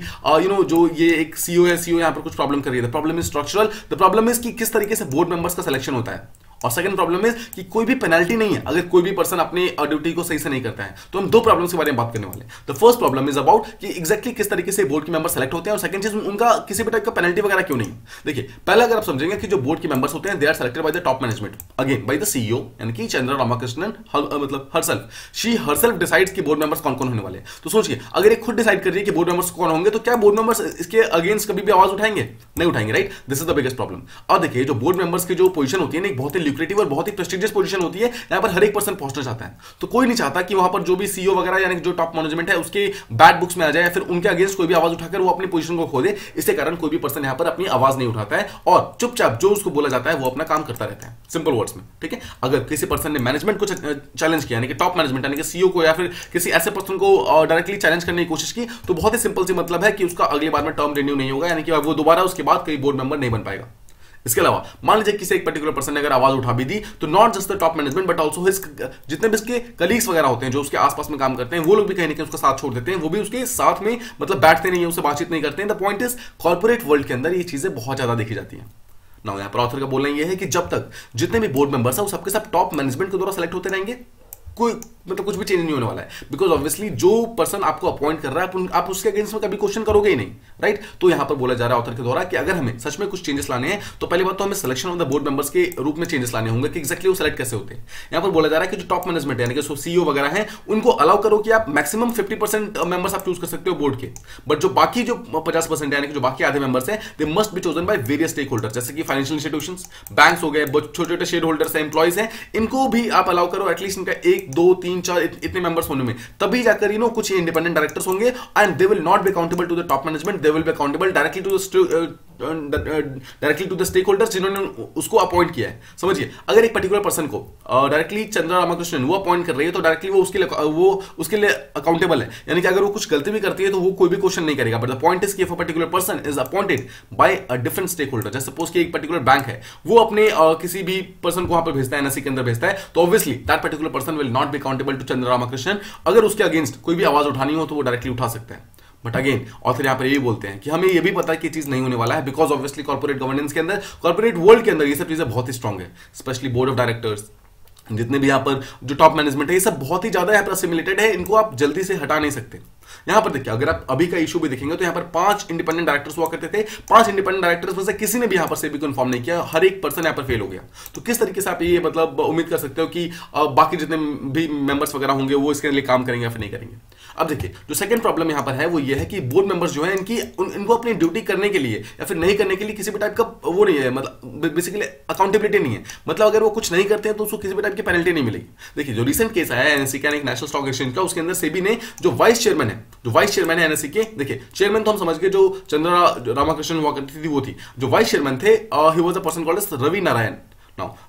जो ये एक सीईओ है, सीईओ यहां पर कुछ प्रॉब्लम कर रही है। The problem is structural. The problem is कि किस तरीके से बोर्ड मेंबर्स का सिलेक्शन होता है। और सेकंड प्रॉब्लम इज कि कोई भी पेनल्टी नहीं है अगर कोई भी पर्सन अपनी ड्यूटी को सही से नहीं करता है। तो हम दो प्रॉब्लम्स के बारे में बात करने वाले हैं। The first problem is about कि एग्जैक्टली किस तरीके से बोर्ड के मेंबर सेलेक्ट होते हैं, और सेकंड चीज उनका किसी भी टाइप का पेनल्टी वगैरह क्यों नहीं। देखिए पहले अगर आप समझेंगे कि जो बोर्ड के मेंबर्स होते हैं they are selected by the top management, again by the CEO यानी कि चंद्रा रामाकृष्णन, मतलब हरसेल्फ, शी हरसेल्फ डिसाइड्स कि बोर्ड मेंबर्स कौन कौन होने वाले हैं। तो सोचिए अगर एक खुद डिसाइड कर रही है कि बोर्ड मेंबर्स कौन होंगे, तो क्या बोर्ड मेंबर्स इसके अगेंस्ट कभी भी आवाज उठाएंगे? नहीं उठाएंगे, right. This is the biggest problem. और देखिए जो बोर्ड मेंबर्स की जो पोजीशन होती है ना, एक बहुत ही ल्यूक्रेटिव और बहुत ही प्रेस्टिजियस पोजीशन होती है। यहाँ पर हर एक पर्सन पहुंचना चाहता है, तो कोई नहीं चाहता कि वहां पर जो भी सीईओ वगैरह यानी जो टॉप मैनेजमेंट है उसके बैड बुक्स में आ जाए, फिर उनके अगेंस्ट कोई भी आवाज उठाकर वो अपनी पोजीशन को खो दे। इसके कारण कोई भी पर्सन यहाँ पर अपनी आवाज नहीं उठाता है और चुपचाप जो उसको बोला जाता है वो अपना काम करता रहता है, सिंपल वर्ड्स में, ठीक है। अगर किसी पर्सन ने मैनेजमेंट को चैलेंज किया यानी कि टॉप मैनेजमेंट यानी कि सीईओ को या फिर किसी ऐसे पर्सन को डायरेक्टली चैलेंज करने की कोशिश की, तो बहुत ही सिंपल सी मतलब है कि उसका अगली बार में टर्म रिन्यू नहीं होगा, यानी कि वो दोबारा उसके बाद कोई बोर्ड मेंबर नहीं बन पाएगा। इसके अलावा मान लीजिए किसी एक पर्टिकुलर पर्सन ने अगर आवाज उठा भी दी, तो not just the top management but also his जितने भी इसके कलीग्स वगैरह होते हैं जो उसके आसपास में काम करते हैं, वो लोग भी कहीं ना कहीं उसका साथ छोड़ देते हैं, वो भी उसके साथ में मतलब बैठते नहीं है, उससे बातचीत नहीं करते हैं। The point is corporate world के अंदर ये चीजें बहुत ज्यादा देखी जाती है। नाउ यहाँ पर ऑथर का बोलना यह है कि जब तक जितने भी बोर्ड मेंबर्स हैं वो सबके सब टॉप मैनेजमेंट के द्वारा सेलेक्ट होते रहेंगे, कोई मतलब कुछ भी चेंज नहीं होने वाला है। बिकॉज ऑब्वियसली जो पर्सन आपको अपॉइंट कर रहा है आप उसके अगेंस्ट में कभी क्वेश्चन करोगे ही नहीं, राइट। तो यहां पर बोला जा रहा है ऑथर के द्वारा कि अगर हमें सच में कुछ चेंजेस लाने हैं तो पहली बात तो हमें selection of the board members के रूप में चेंजेस लाने होंगे कि एक्जैक्टली वो सेलेक्ट कैसे होते हैं। यहां पर बोला जा रहा है कि जो टॉप मैनेजमेंट है यानी कि सीईओ वगैरह है उनको अलाउ करो कि आप मैक्सिमम 50% मेंबर्स आप चूज कर सकते हो बोर्ड के, बट जो बाकी जो 50% यानी कि जो बाकी आधे मेंबर्स हैं they must be chosen by various stakeholders, जैसे कि फाइनेंशियल इंस्टीट्यूशंस, बैंक्स हो गए, छोटे छोटे शेयर होल्डर्स हैं, एम्प्लॉइज हैं, इनको भी आप अलाउ करो एटलीस्ट इनका 1 2 3 4 इतने मेंबर्स होने में, तभी जाकर कुछ इंडिपेंडेंट डायरेक्टर्स होंगे and they will not be accountable to the top management, they will be accountable directly to the stakeholders जिन्होंने उसको अपॉइंट किया है। समझिए अगर एक पर्टिकुलर पर्सन को डायरेक्टली चंद्रा रामाकृष्णन वो अपॉइंट कर रही है तो डायरेक्टली वो उसके लिए अकाउंटेबल है, यानी कि अगर वो कुछ गलती भी करती है तो वो कोई भी क्वेश्चन नहीं करेगा। बट द पॉइंट इज कि if a particular person is appointed by a different stakeholder, जैसे सपोज कि एक पर्टिकुलर बैंक है वो अपने किसी भी पर्सन को वहां पर भेजता है, एनएससी के अंदर भेजता है, तो obviously that particular person will not be accountable to Chandra Ramakrishnan. अगर उसके अगेंस्ट कोई भी आवाज उठानी हो तो वो डायरेक्टली उठा सकता है। बट अगेन ऑथर यहां पर यही बोलते हैं कि हमें यह भी पता है कि चीज नहीं होने वाला है, बिकॉज ऑब्वियसली कॉर्पोरेट गवर्नेंस के अंदर, कॉर्पोरेट वर्ल्ड के अंदर ये सब चीजें बहुत ही स्ट्रांग है, स्पेशली बोर्ड ऑफ डायरेक्टर्स, जितने भी यहाँ पर जो टॉप मैनेजमेंट है ये सब बहुत ही ज्यादा यहाँ पर असिमिलेटेड है, इनको आप जल्दी से हटा नहीं सकते। यहां पर देखिए अगर आप अभी का इशू भी देखेंगे तो यहां पर 5 इंडिपेंडेंट डायरेक्टर्स हुआ करते थे, 5 इंडिपेंडेंट डायरेक्टर्स में से किसी ने भी यहां पर सेबी को इन्फॉर्म नहीं किया, हर एक पर्सन यहां पर फेल हो गया। तो किस तरीके से आप ये मतलब उम्मीद कर सकते हो कि बाकी जितने भी मेंबर्स वगैरह होंगे वो इसके लिए काम करेंगे या फिर नहीं करेंगे। अब देखिए जो सेकंड प्रॉब्लम यहां पर है वो ये है कि बोर्ड मेंबर्स जो है इनको अपनी ड्यूटी करने के लिए या फिर नहीं करने के लिए किसी भी टाइप का वो नहीं है, मतलब बेसिकली अकाउंटेबिलिटी नहीं है। मतलब अगर वो कुछ नहीं करते हैं तो उसको किसी भी टाइप की पेनल्टी नहीं मिलेगी। देखिए जो रिसेंट केस आया है एनएससी का नेशनल स्टॉक एक्सचेंज का, उसके अंदर सेबी ने जो वाइस चेयरमैन है एनएससी के, देखिए चेयरमैन तो हम समझ गए जो चंद्रा रामाकृष्णन हुआ करती थी वो थी, जो वाइस चेयरमैन थे he was a person called as Ravi Narayan.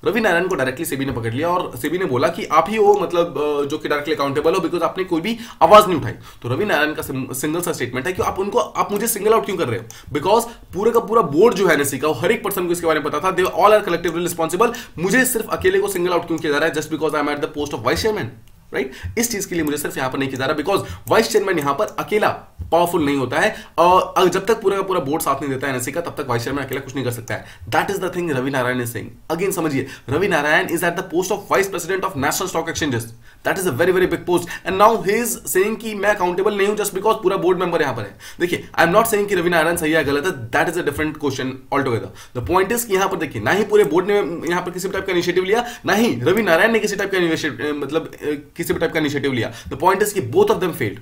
Ravi Narayan को डायरेक्टली सेबी ने पकड़ लिया और सेबी ने बोला कि आप ही हो मतलब जो कि डायरेक्टली अकाउंटेबल हो, बिकॉज आपने कोई भी आवाज नहीं उठाई। तो रवि नारायण का सिंगल सा स्टेटमेंट है कि आप मुझे सिंगल आउट क्यों कर रहे हो, बिकॉज पूरे का पूरा बोर्ड जो है एनएससी का हर एक पर्सन को इसके बारे में पता था, they all are collectively responsible, मुझे सिर्फ अकेले को सिंगल आउट क्यों किया जा रहा है just because I am eight the post of vice chairman, right. इस चीज के लिए मुझे सिर्फ यहां पर नहीं किया जा रहा बिकॉज वाइस चेयरमैन यहां पर अकेला पावरफुल नहीं होता है, और जब तक पूरा का पूरा बोर्ड साथ नहीं देता है एनएससी का तब तक वाइस चेयरमैन अकेला कुछ नहीं कर सकता है। That is the thing Ravi Narayan is saying. Again समझिए Ravi Narayan is at the post of vice president of National Stock Exchanges, that is a very very big post, and now he is saying कि मैं accountable नहीं हूं just because पूरा board member यहां पर है। देखिए आई एम नॉट सेइंग कि रवि नारायण सही है गलत है, that is a different question all together. The point is कि यहां पर देखिए ना ही पूरे बोर्ड ने यहां पर किसी भी टाइप का इनिशिएटिव लिया, ना ही रवि नारायण ने किसी टाइप का मतलब किसी भी टाइप का इनिशिएटिव लिया। द पॉइंट इज कि बोथ ऑफ देम फेल्ड।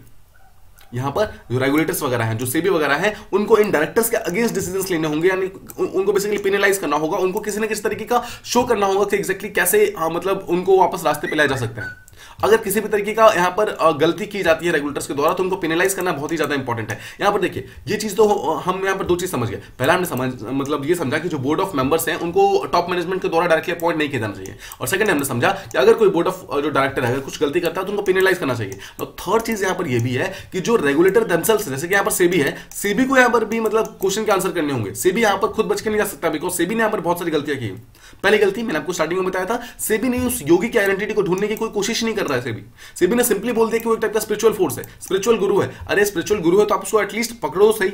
यहां पर जो रेगुलेटर्स वगैरह हैं, जो सेबी वगैरह हैं, उनको इन डायरेक्टर्स के अगेंस्ट डिसीजंस लेने होंगे, यानी उनको बेसिकली पेनलाइज करना होगा, उनको किसी न किसी तरीके का शो करना होगा कि एग्जैक्टली कैसे मतलब उनको वापस रास्ते पे लाया जा सकता है। अगर किसी भी तरीके का यहां पर गलती की जाती है रेगुलेटर्स के द्वारा तो उनको पेनलाइज करना बहुत ही ज्यादा इंपॉर्टेंट है। यहां पर देखिए ये चीज तो हम यहां पर दो चीज समझ गए। पहला हमने मतलब ये समझा कि जो बोर्ड ऑफ मेंबर्स हैं उनको टॉप मैनेजमेंट के द्वारा डायरेक्टली अपॉइंट नहीं किया जाना चाहिए, और सेकंड हमने समझा कि अगर कोई बोर्ड ऑफ जो डायरेक्टर है अगर कुछ गलती करता है तो उनको पेनलाइज करना चाहिए। और थर्ड चीज यहां पर यह भी है कि जो रेगुलेटर दमसेल्व्स, जैसे कि यहां पर सेबी है, सेबी को यहां पर भी मतलब क्वेश्चन के आंसर करने होंगे। सेबी यहां पर खुद बच के नहीं जा सकता बिकॉज सेबी ने यहां पर बहुत सारी गलतियां की। पहली गलती मैंने आपको स्टार्टिंग में बताया था, सेबी ने उस योगी की आइडेंटिटी को ढूंढने की कोई कोशिश नहीं कर रहा है। सेबी ने सिंपली बोल दिया कि वो एक टाइप का स्पिरिचुअल फोर्स है, स्पिरिचुअल गुरु है। अरे स्पिरिचुअल गुरु है तो आप उसको एटलीस्ट पकड़ो सही,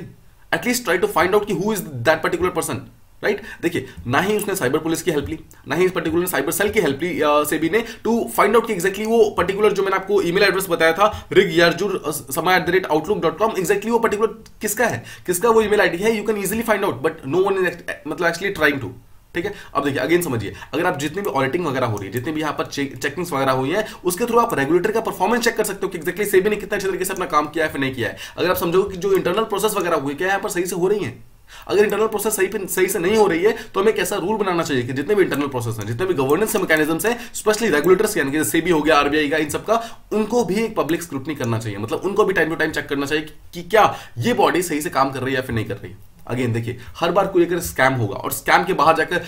at least try to find out कि who is that particular person, right देखिए, ना ही उसने साइबर पुलिस की हेल्प ली, ना ही इस पर्टिकुलर साइबर सेल की हेल्प ली सेबी ने टू फाइंड आउट कि एग्जैक्टली वो पर्टिकुलर जो मैंने आपको ईमेल एड्रेस बताया था rigyarjur@outlook.com, एग्जैक्टली वो पर्टिकुलर किसका है, किसका वो ईमेल आईडी है, you can easily find out, but no one is मतलब एक्चुअली ट्राइंग टू। ठीक है, अब देखिए अगेन समझिए, अगर आप जितनी भी ऑडिटिंग वगैरह हो रही है, जितनी भी यहाँ पर चेकिंग्स वगैरह हुई है, उसके थ्रू आप रेगुलेटर का परफॉर्मेंस चेक कर सकते हो कि एग्जैक्टली सेबी ने कितना अच्छे तरीके से अपना काम किया है फिर नहीं किया है। अगर आप समझोगे कि जो इंटरनल प्रोसेस वगैरह हुई क्या यहाँ पर सही से हो रही है, अगर इंटरनल प्रोसेस सही से नहीं हो रही है तो हमें कैसा रूल बनाना चाहिए कि जितने भी इंटरनल प्रोसेस हैं, जितने भी गवर्नेंस मैकेनिज्म्स हैं, स्पेशली रेगुलेटर्स यानी कि सेबी हो गया, आरबीआई का, इन सबका, उनको भी एक पब्लिक स्क्रूटनी करना चाहिए, मतलब उनको भी टाइम टू टाइम चेक करना चाहिए कि क्या ये बॉडी सही से काम कर रही है या फिर नहीं कर रही है। अगेन देखिए, हर बार कोई अगर स्कैम होगा और स्कैम के बाद जाकर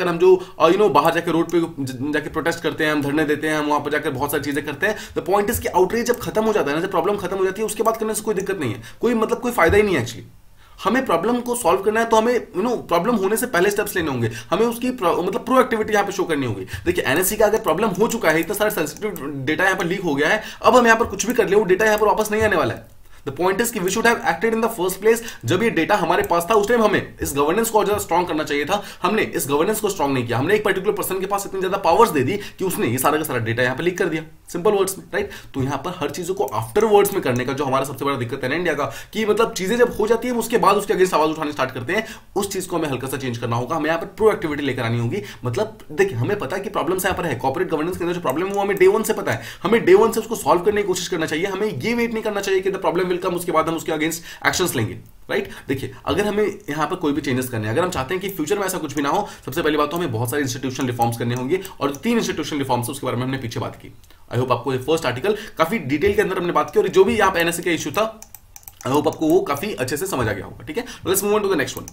हम जो बाहर जाकर रोड पे जाकर प्रोटेस्ट करते हैं, हम धरने देते हैं, हम वहां पर जाकर बहुत सारी चीजें करते हैं, द पॉइंट इज कि आउटरीच जब खत्म हो जाता है ना, जब प्रॉब्लम खत्म हो जाती है, उसके बाद करने से कोई दिक्कत नहीं है, कोई फायदा ही नहीं है एक्चुअली। हमें प्रॉब्लम को सॉल्व करना है तो हमें प्रॉब्लम होने से पहले स्टेप्स लेने होंगे, हमें उसकी मतलब प्रोएक्टिविटी यहाँ पे शो करनी होगी। देखिए एनएससी का अगर प्रॉब्लम हो चुका है, इतना सारा सेंसिटिव डेटा यहाँ पर लीक हो गया है, अब हम यहाँ पर कुछ भी कर ले वो डेटा यहाँ पर वापस नहीं आने वाला है। द पॉइंट इज कि we should have acted in the first place. जब ये डेटा हमारे पास था उस टाइम हमें इस गवर्नेंस को और ज्यादा स्ट्रॉन्ग करना चाहिए था, हमने इस गवर्नेंस को स्ट्रॉन्ग नहीं किया, हमने एक पर्टिकुलर पर्सन के पास इतनी ज्यादा पावर्स दे दी कि उसने ये सारा का सारा डेटा यहाँ पे लीक कर दिया, सिंपल वर्ड्स में, राइट। तो यहाँ पर हर चीजों को आफ्टर वर्ड्स में करने का जो हमारा सबसे बड़ा दिक्कत है ना इंडिया का, कि मतलब चीजें जब हो जाती है उसके बाद उसके अगेंस्ट आवाज उठाने स्टार्ट करते हैं, उस चीज को हमें हल्का सा चेंज करना होगा, हमें यहाँ पर प्रोएक्टिविटी लेकर आनी होगी। मतलब देखिए हमें पता है कि प्रॉब्लम्स यहाँ पर है, कॉर्पोरेट गवर्नेंस के अंदर जो प्रॉब्लम है वो हमें डे वन से पता है, हमें डे वन से उसको सॉल्व करने की कोशिश करना चाहिए, हमें ये वेट नहीं करना चाहिए कि द प्रॉब्लम विल कम उसके बाद हम उसके अगेंस्ट एक्शंस लेंगे, राइट। देखिए अगर हमें यहाँ पर कोई भी चेंजेस करने हैं, अगर हम चाहते हैं कि फ्यूचर में ऐसा कुछ भी ना हो, सबसे पहली बात तो हमें बहुत सारे इंस्टीट्यूशनल रिफॉर्म्स करने होंगे, और 3 इंस्टीट्यूशनल रिफॉर्म्स उसके बारे में हमने पीछे बात की। आई होप आपको ये फर्स्ट आर्टिकल काफी डिटेल के अंदर हमने बात की, और जो भी यहाँ पे एनएससी का इशू था आई होप आपको वो काफी अच्छे से समझ आ गया होगा। ठीक है, let's move on to the next one.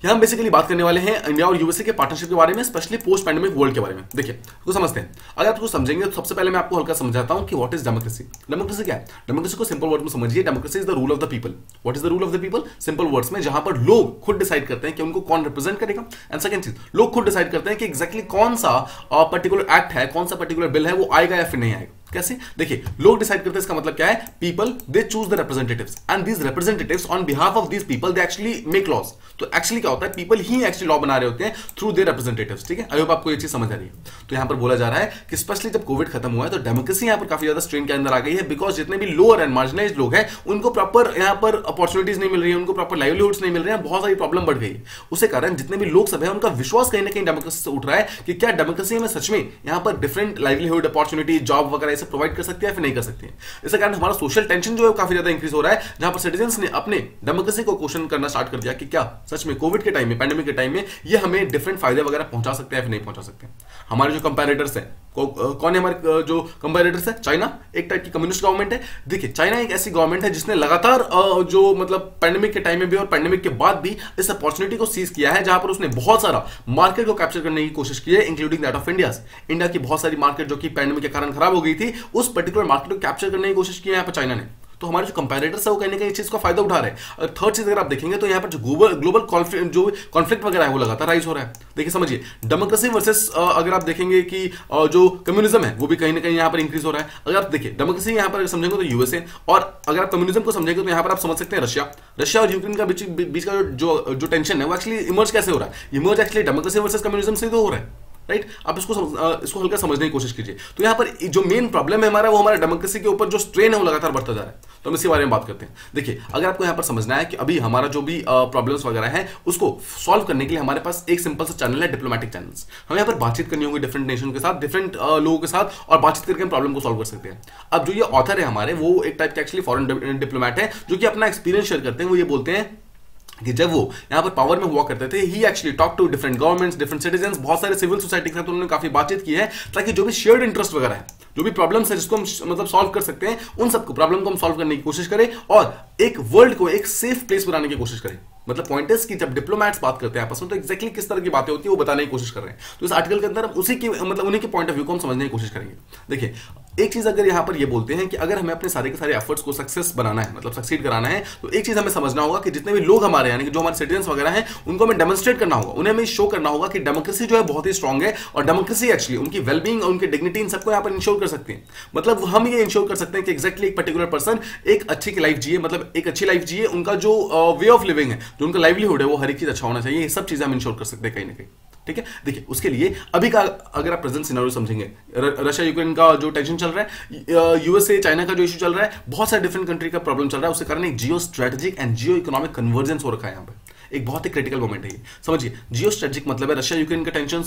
यहाँ हम बेसिकली बात करने वाले हैं इंडिया और यूएसए के पार्टनरशिप के बारे में, स्पेशली पोस्ट पैंडेमिक वर्ल्ड के बारे में। देखिए इसको समझते हैं, अगर आप इसको समझेंगे तो सबसे पहले मैं आपको हल्का समझाता हूं कि व्हाट इज डेमोक्रेसी। डेमोक्रेसी क्या है? डेमोक्रेसी को सिंपल वर्ड में समझिए, democracy is the rule of the people. What is the rule of the people? Simple words में जहां पर लोग खुद डिसाइड करते हैं कि उनको कौन रिप्रेजेंट करेगा, एंड सेकंड चीज, लोग खुद डिसाइड करते हैं कि एग्जैक्टली कौन सा पर्टिकुलर एक्ट है, कौन सा पर्टिकुलर बिल है, वो आएगा या फिर नहीं आएगा। कैसे? देखिए लोग डिसाइड करते हैं, इसका मतलब क्या है? People they choose the representatives, and these representatives on behalf of these people they actually make laws. तो एक्चुअली क्या होता है, पीपल ही एक्चुअली लॉ बना रहे होते हैं थ्रू देयर रिप्रेजेंटेटिव्स। ठीक है, आई होप आपको ये चीज समझ आ रही है। तो यहां पर बोला जा रहा है कि स्पेशली जब कोविड खत्म हुआ है तो डेमोक्रेसी यहां पर काफी ज्यादा स्ट्रेन के अंदर आ गई है, बिकॉज जितने भी लोअर एंड मार्जिनलाइज्ड लोग हैं उनको प्रॉपर यहां पर अपॉर्चुनिटीज नहीं मिल रही है, उनको प्रॉपर लाइवलीहुड्स नहीं मिल रहे हैं, बहुत सारी प्रॉब्लम बढ़ गई है। उसके कारण जितने भी लोग सब है उनका विश्वास कहीं ना कहीं डेमोक्रेसी से उठ रहा है कि क्या डेमोक्रेसी में सच में यहां पर डिफरेंट लाइवलीहुड अपॉर्चुनिटी, जॉब वगैरह ऐसे प्रोवाइड कर सकती है, नहीं कर सकती है। इसके कारण हमारा सोशल टेंशन जो है काफी ज्यादा इंक्रीज हो रहा है, जहां पर सिटीजंस ने अपने डेमोक्रेसी को क्वेश्चन करना स्टार्ट कर दिया कि क्या सच में कोविड के टाइम में, पैंडेमिक के टाइम में ये हमें डिफरेंट फायदे वगैरह पहुंचा सकते हैं या फिर नहीं पहुंचा सकते। हमारे जो कंपैरेटर्स हैं, कौन है हमारे जो कंपैरेटर्स है? चाइना एक टाइप की कम्युनिस्ट गवर्नमेंट है। देखिए चाइना एक ऐसी गवर्नमेंट है जिसने लगातार जो मतलब पैंडेमिक के टाइम में भी और पैंडेमिक के बाद भी इस अपॉर्चुनिटी को सीज किया है, जहां पर उसने बहुत सारा मार्केट को कैप्चर करने की कोशिश की है, इंक्लूडिंग दैट ऑफ इंडिया की बहुत सारी मार्केट जो कि पैंडेमिक के कारण खराब हो गई थी, उस पर्टिकुलर मार्केट को कैप्चर करने की कोशिश की है यहाँ पर चाइना ने। तो हमारे जो कंपैरेटर्स है वो कहीं ना कहीं इस चीज का फायदा उठा रहे हैं। थर्ड चीज अगर आप देखेंगे तो यहाँ पर जो ग्लोबल कॉन्फ्लिक्ट वगैरह है वो लगातार राइज हो रहा है। देखिए समझिए, डेमोक्रेसी वर्सेस अगर आप देखेंगे कि जो कम्युनिज्म है वो भी कहीं ना कहीं यहाँ पर इंक्रीज हो रहा है। अगर आप देखिए डेमोक्रेसी यहाँ पर समझेंगे तो यूएसए, और अगर आप कम्युनिज्म को समझेंगे तो यहाँ पर आप समझ सकते हैं रशिया और यूक्रेन का बीच का जो टेंशन है वो एक्चुअली इमर्ज कैसे हो रहा है? Emerge actually democracy versus communism से तो हो रहा है, राइट। आप इसको हल्का समझने की कोशिश कीजिए। तो यहाँ पर जो मेन प्रॉब्लम है हमारा, वो हमारा डेमोक्रेसी के ऊपर जो स्ट्रेन है वो लगातार बढ़ता जा रहा है। तो हम इसके बारे में बात करते हैं। देखिए अगर आपको यहाँ पर समझना है कि अभी हमारा जो भी प्रॉब्लम्स वगैरह है उसको सॉल्व करने के लिए हमारे पास एक सिंपल सा चैनल है, डिप्लोमेटिक चैनल्स। हमें यहाँ पर बातचीत करनी होगी डिफरेंट नेशन के साथ, डिफरेंट लोगों के साथ, और बातचीत करके हम प्रॉब्लम को सॉल्व कर सकते हैं। अब जो ये ऑथर है हमारे, वो एक टाइप के एक्चुअली फॉरेन डिप्लोमेट है जो कि अपना एक्सपीरियंस शेयर करते हैं। वो ये बोलते हैं कि जब वो यहाँ पर पावर में हुआ करते थे, he actually talk to different governments, different citizens, बहुत सारे सिविल सोसाइटी के साथ उन्होंने काफी बातचीत की है, ताकि जो भी शेयर्ड इंटरेस्ट वगैरह है, जो भी प्रॉब्लम्स है जिसको हम मतलब सॉल्व कर सकते हैं, उन सबको प्रॉब्लम को हम सॉल्व करने की कोशिश करें और एक वर्ल्ड को एक सेफ प्लेस बनाने की कोशिश करें। मतलब पॉइंट इज कि जब डिप्लोमैट्स बात करते हैं आपस में तो एग्जैक्टली किस तरह की बातें होती है वो बताने की कोशिश कर रहे हैं। तो इस आर्टिकल के अंदर हम उसी की मतलब उन्हीं के पॉइंट ऑफ व्यू को हम समझने की कोशिश करेंगे। देखिए एक चीज अगर यहां पर ये बोलते हैं कि अगर हमें अपने सारे के सारे एफर्ट्स को सक्सेस बनाना है, मतलब सक्सीड कराना है, तो एक चीज हमें समझना होगा कि जितने भी लोग हमारे यानी कि जो हमारे सिटीजन वगैरह हैं उनको हमें डेमोन्स्ट्रेट करना होगा, उन्हें हमें शो करना होगा कि डेमोक्रेसी जो है बहुत ही स्ट्रांग है और डेमोक्रेसी एक्चुअली उनकी वेलबींग और उनकी डिग्निटी इन सबको यहाँ पर इंश्योर कर सकती है। मतलब हम ये इंश्योर कर सकते हैं कि एक्जैक्टली एक पर्टिकुलर पर्सन एक अच्छी लाइफ जिए, मतलब एक अच्छी लाइफ जिए, उनका जो वे ऑफ लिविंग है, जो उनका लाइवलीहुड है, वो हर एक चीज अच्छा होना चाहिए। ये सब चीजें हम इंश्योर कर सकते हैं कहीं ना कहीं। ठीक है, देखिए उसके लिए अभी का अगर आप प्रेजेंट सिनेरियो समझेंगे, रशिया यूक्रेन का जो टेंशन चल रहा है, यूएसए चाइना का जो इशू चल रहा है, बहुत सारे डिफरेंट कंट्री का प्रॉब्लम चल रहा है, उसके कारण एक geo strategic and Jio economic convergence हो रखा है यहाँ पे। एक बहुत ही क्रिटिकल मोमेंट है ये, समझिए। जियो स्ट्रेटेजिक मतलब है रशिया यूक्रेन का टेंशन,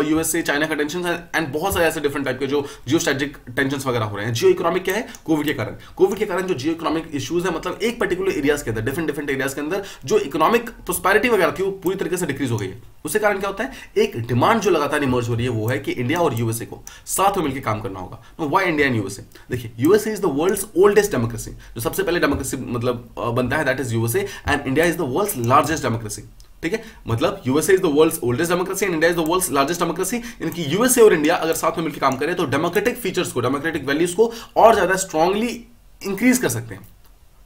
यूएसए चाइना का टेंशन एंड बहुत सारे ऐसे डिफरेंट टाइप के जो जियो स्ट्रेटेजिक टेंशन वगैरह हो रहे हैं। जियो इकोनॉमिक क्या है? कोविड के कारण। कोविड के कारण जो जियो इकोनॉमिक इश्यूज है, मतलब एक पर्टिकुलर एरियाज के अंदर, डिफरेंट एरियाज के अंदर जो इकोनॉमिक प्रोस्पेरिटी वगैरह थी वो पूरी तरीके से डिक्रीज हो गई है। उसके कारण क्या होता है, एक डिमांड जो लगातार इमर्ज हो रही है वो है कि इंडिया और यूएसए को साथ में मिलकर काम करना होगा। Why India and USA? देखिए, USA is the world's oldest democracy, जो सबसे पहले डेमोक्रेसी मतलब बनता है, that is USA, and India is the world's largest democracy. ठीक है, मतलब USA is the world's oldest democracy and India is the world's largest democracy. इनकी यूएसए और इंडिया अगर साथ में मिलकर काम करें तो डेमोक्रेटिक फीचर्स को, डेमोक्रेटिक वैल्यूज को और ज्यादा स्ट्रांगली इंक्रीज कर सकते हैं।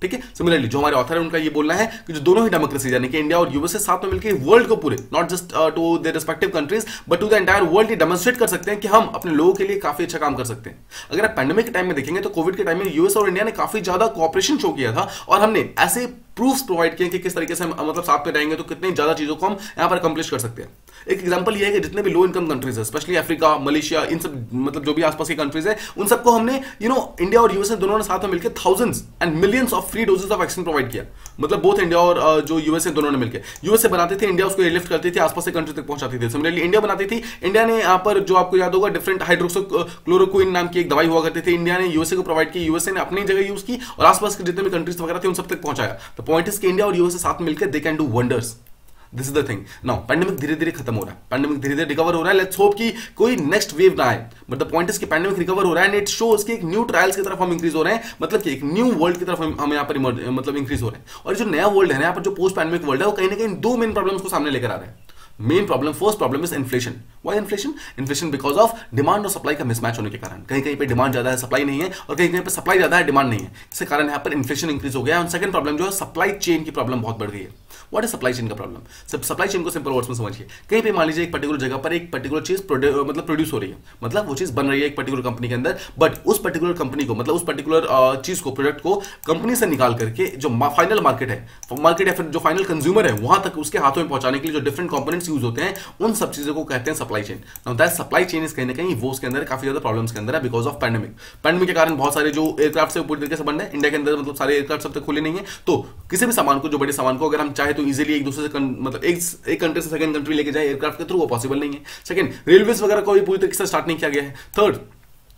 ठीक है, सिमिलरली जो हमारे ऑथर है उनका ये बोलना है कि जो दोनों ही डेमोक्रेसी यानी कि इंडिया और यूएसए साथ में मिलकर वर्ल्ड को पूरे, not just to their respective countries but to the entire world, ये डेमोन्स्ट्रेट कर सकते हैं कि हम अपने लोगों के लिए काफी अच्छा काम कर सकते हैं। अगर आप पैंडेमिक के टाइम में देखेंगे तो कोविड के टाइम में यूएस और इंडिया ने काफी ज्यादा कोऑपरेशन शो किया था और हमने ऐसे प्रूफ्स प्रोवाइड किए कि किस तरीके से हम मतलब साथ में रहेंगे तो कितनी ज्यादा चीजों को हम यहां पर अकम्प्लिश कर सकते हैं। एक एग्जांपल ये है कि जितने भी लो इनकम कंट्रीज है, स्पेशली अफ्रीका, मलेशिया, इन सब मतलब जो भी आसपास की कंट्रीज है, उन सबको हमने इंडिया और यूएसए दोनों ने साथ में मिलकर thousands and millions of free doses of vaccine provide किया। मतलब बोथ इंडिया और जो यूएसए दोनों ने मिलकर, यूएसए बनाते थे, इंडिया उसको एयरलिफ्ट करती थी, आसपास के कंट्री तक पहुंचाती थी। सिमिलरली इंडिया बनाती थी, इंडिया ने यहाँ पर जो आपको याद होगा डिफरेंट हाइड्रोक्सीक्लोरोक्विन नाम की एक दवाई हुआ करती थी, इंडिया ने यूएसए को प्रोवाइड की, यूएसए ने अपनी जगह यूज की और आसपास के जितने भी कंट्रीज वगैरह थे उन सब तक पहुंचाया। तो पॉइंट इज कि इंडिया और यूएसए साथ मिलकर they can do wonders. This is the thing. Now pandemic धीरे धीरे खत्म हो रहा है, पैंडेमिक धीरे धीरे रिकवर हो रहा है। लेट्स होप कि कोई नेक्स्ट वेव ना आए, बट द पॉइंट इज कि पैंडेमिक रिकवर हो रहा है एंड इट शोज कि एक न्यू ट्रायल्स की तरफ हम इंक्रीज हो रहे हैं, मतलब कि एक न्यू वर्ल्ड की तरफ हम यहाँ पर मतलब इंक्रीज हो रहे हैं। और जो नया वर्ल्ड है, यहाँ पर जो पोस्ट पैंडेमिक वर्ल्ड है, वो कहीं ना कहीं दो मेन प्रॉब्लम्स को सामने लेकर आ रहे हैं। Main problem, first problem is inflation. Why inflation? Inflation because of demand और सप्लाई का मिसमैच होने के कारण। कहीं कहीं पे डिमांड ज्यादा है, सप्लाई नहीं है, और कहीं कहीं पे सप्लाई ज्यादा है, डिमांड नहीं है। इसके कारण यहाँ पर इन्फ्लेशन इंक्रीज हो गया है। और सेकंड प्रॉब्लम जो है, सप्लाई चेन की प्रॉब्लम बहुत बढ़ गई है। व्हाट इज सप्लाई चेन का प्रॉब्लम? सब सप्लाई चेन को सिंपल वर्ड्स में समझिए। कहीं पे मान लीजिए एक पर्टिकुलर जगह पर एक पर्टिकुलर चीज मतलब प्रोड्यूस हो रही है, मतलब वो चीज बन रही है एक पर्टिकुलर कंपनी के अंदर, बट उस पर्टिकुलर कंपनी को, मतलब उस पर्टिकुलर चीज को, प्रोडक्ट को कंपनी से निकाल करके जो फाइनल मार्केट है या फिर जो फाइनल कंज्यूमर है वहां तक उसके हाथों में पहुंचाने के लिए जो डिफरेंट कंपोनेंट्स यूज होते हैं, उन सब चीजों को कहते हैं supply chain. Now that supply chain is कहीं ना कहीं वो उसके अंदर काफी ज्यादा प्रॉब्लम्स के अंदर है बिकॉज ऑफ पैंडेमिक। पैंडेमिक के कारण बहुत सारे जो एयरक्राफ्ट से पूरी तरीके से बंद है इंडिया के अंदर, मतलब सारे एयरक्राफ्ट सब तक खुले नहीं है। तो किसी भी सामान को, जो बड़े सामान को अगर हम चाहे तो इजीली एक दूसरे से मतलब एक कंट्री से सेकंड कंट्री लेके जाए एयरक्राफ्ट के थ्रू, वो पॉसिबल नहीं है। सेकंड, रेलवेज वगैरह को भी पूरी तरीके से स्टार्ट नहीं किया गया है। थर्ड,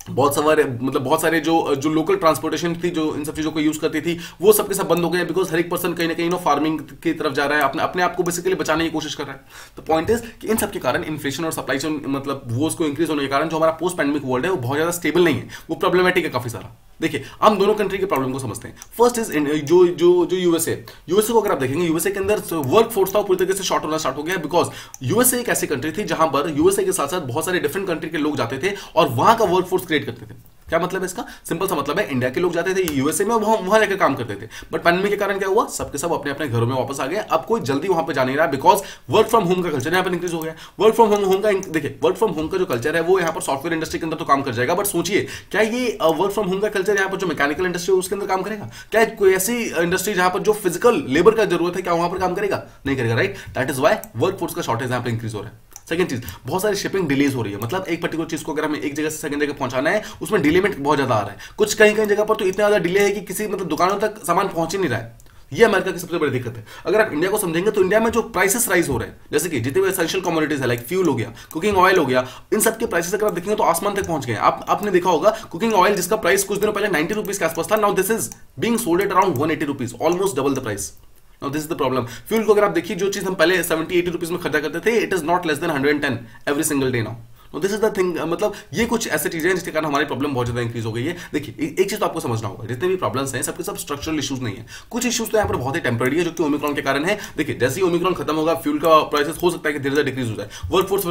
बहुत सारे जो लोकल ट्रांसपोर्टेशन थी, जो इन सब चीजों को यूज करती थी, वो सबके सब बंद हो गए बिकॉज हर एक पर्सन कहीं ना कहीं फार्मिंग की तरफ जा रहा है, अपने आप को बेसिकली बचाने की कोशिश कर रहा है। तो पॉइंट इज कि इन सब के कारण इन्फ्लेशन और सप्लाई चेन मतलब वो उसको इंक्रीज होने के कारण जो हमारा पोस्ट पैंडेमिक वर्ल्ड है वो बहुत ज्यादा स्टेबल नहीं है, वो प्रॉब्लमेटिक है काफी सारा। देखिए, हम दोनों कंट्री के प्रॉब्लम को समझते हैं। फर्स्ट इज जो यूएसए को अगर आप देखेंगे, यूएसए के अंदर वर्क फोर्स था पूरी तरीके से शॉर्ट होना स्टार्ट हो गया बिकॉज यूएसए एक ऐसी कंट्री थी जहां पर यूएसए के साथ साथ बहुत सारे डिफरेंट कंट्री के लोग जाते थे और वहां का वर्क फोर्स क्रिएट करते थे। क्या मतलब है इसका? सिंपल सा मतलब है, इंडिया के लोग जाते थे यूएसए में, वहां जाकर काम करते थे, बट पैंडेमिक के कारण क्या हुआ, सबके सब अपने अपने घरों में वापस आ गए। अब कोई जल्दी वहां पे जा नहीं रहा बिकॉज वर्क फ्रॉम होम का कल्चर यहाँ पर इंक्रीज हो गया। वर्क फ्रॉम होम का देखिए, वर्क फ्रॉम होम का जो कल्चर है वो यहाँ पर सॉफ्टवेयर इंडस्ट्री के अंदर तो काम कर जाएगा, बट सोचिए क्या ये वर्क फ्रॉम होम का कल्चर यहाँ पर जो मैकेनिकल इंडस्ट्री है उसके अंदर काम करेगा? क्या कोई ऐसी इंडस्ट्री जहां पर जो फिजिकल लेबर का जरूरत है, क्या वहां पर काम करेगा? नहीं करेगा, right? That is why work force का शॉर्टेज यहाँ पर इंक्रीज हो रहा है। सेकंड चीज, बहुत सारी शिपिंग डिलेज हो रही है, मतलब एक पर्टिकुलर चीज को अगर हमें एक जगह से सेकंड जगह पहुंचाना है, उसमें डिलेमेंट बहुत ज्यादा आ रहा है। कुछ कहीं कहीं जगह पर तो इतना ज्यादा डिले है कि किसी मतलब दुकानों तक सामान पहुंच ही नहीं रहा है। ये अमेरिका की सबसे बड़ी दिक्कत है। अगर आप इंडिया को समझेंगे तो इंडिया में जो प्राइसेस राइज हो रहे हैं, जैसे कि जितने भी एसेंशियल कमोडिटीज है, लाइक फ्यूल हो गया, कुकिंग ऑयल हो गया, इन सब के प्राइसेस अगर आप देखेंगे तो आसमान तक पहुंच गए। आपने देखा होगा कुकिंग ऑयल जिसका प्राइस कुछ दिनों पहले 90 रुपीज के आसपास था, now this is being sold at around 180 rupees, almost double the price. Now this is the problem. Fuel को अगर आप देखिए, जो चीज हम पहले 70-80 रुपीज में खर्चा करते थे, it is not less than 110 every single day now. This is the thing, मतलब ये कुछ ऐसी चीजें हैं जिसके कारण हमारी प्रॉब्लम बहुत ज्यादा इंक्रीज हो गई है। देखिए एक चीज तो आपको समझना होगा, जितने भी प्रॉब्लम्स हैं सबके सब स्ट्रक्चरल इश्यूज नहीं है, कुछ इश्यूज तो यहाँ पर बहुत ही टेम्पररी है जो कि ओमिक्रॉन के कारण है। देखिए जैसे ही ओमिक्रॉन खत्म होगा, फ्यूल का प्राइसेस हो सकता है कि धीरे धीरे डिक्रीज हो जाए, वर्क फोर्स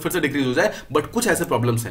फिर से डिक्रीज हो जाए, बट कुछ ऐसे प्रॉब्लम्स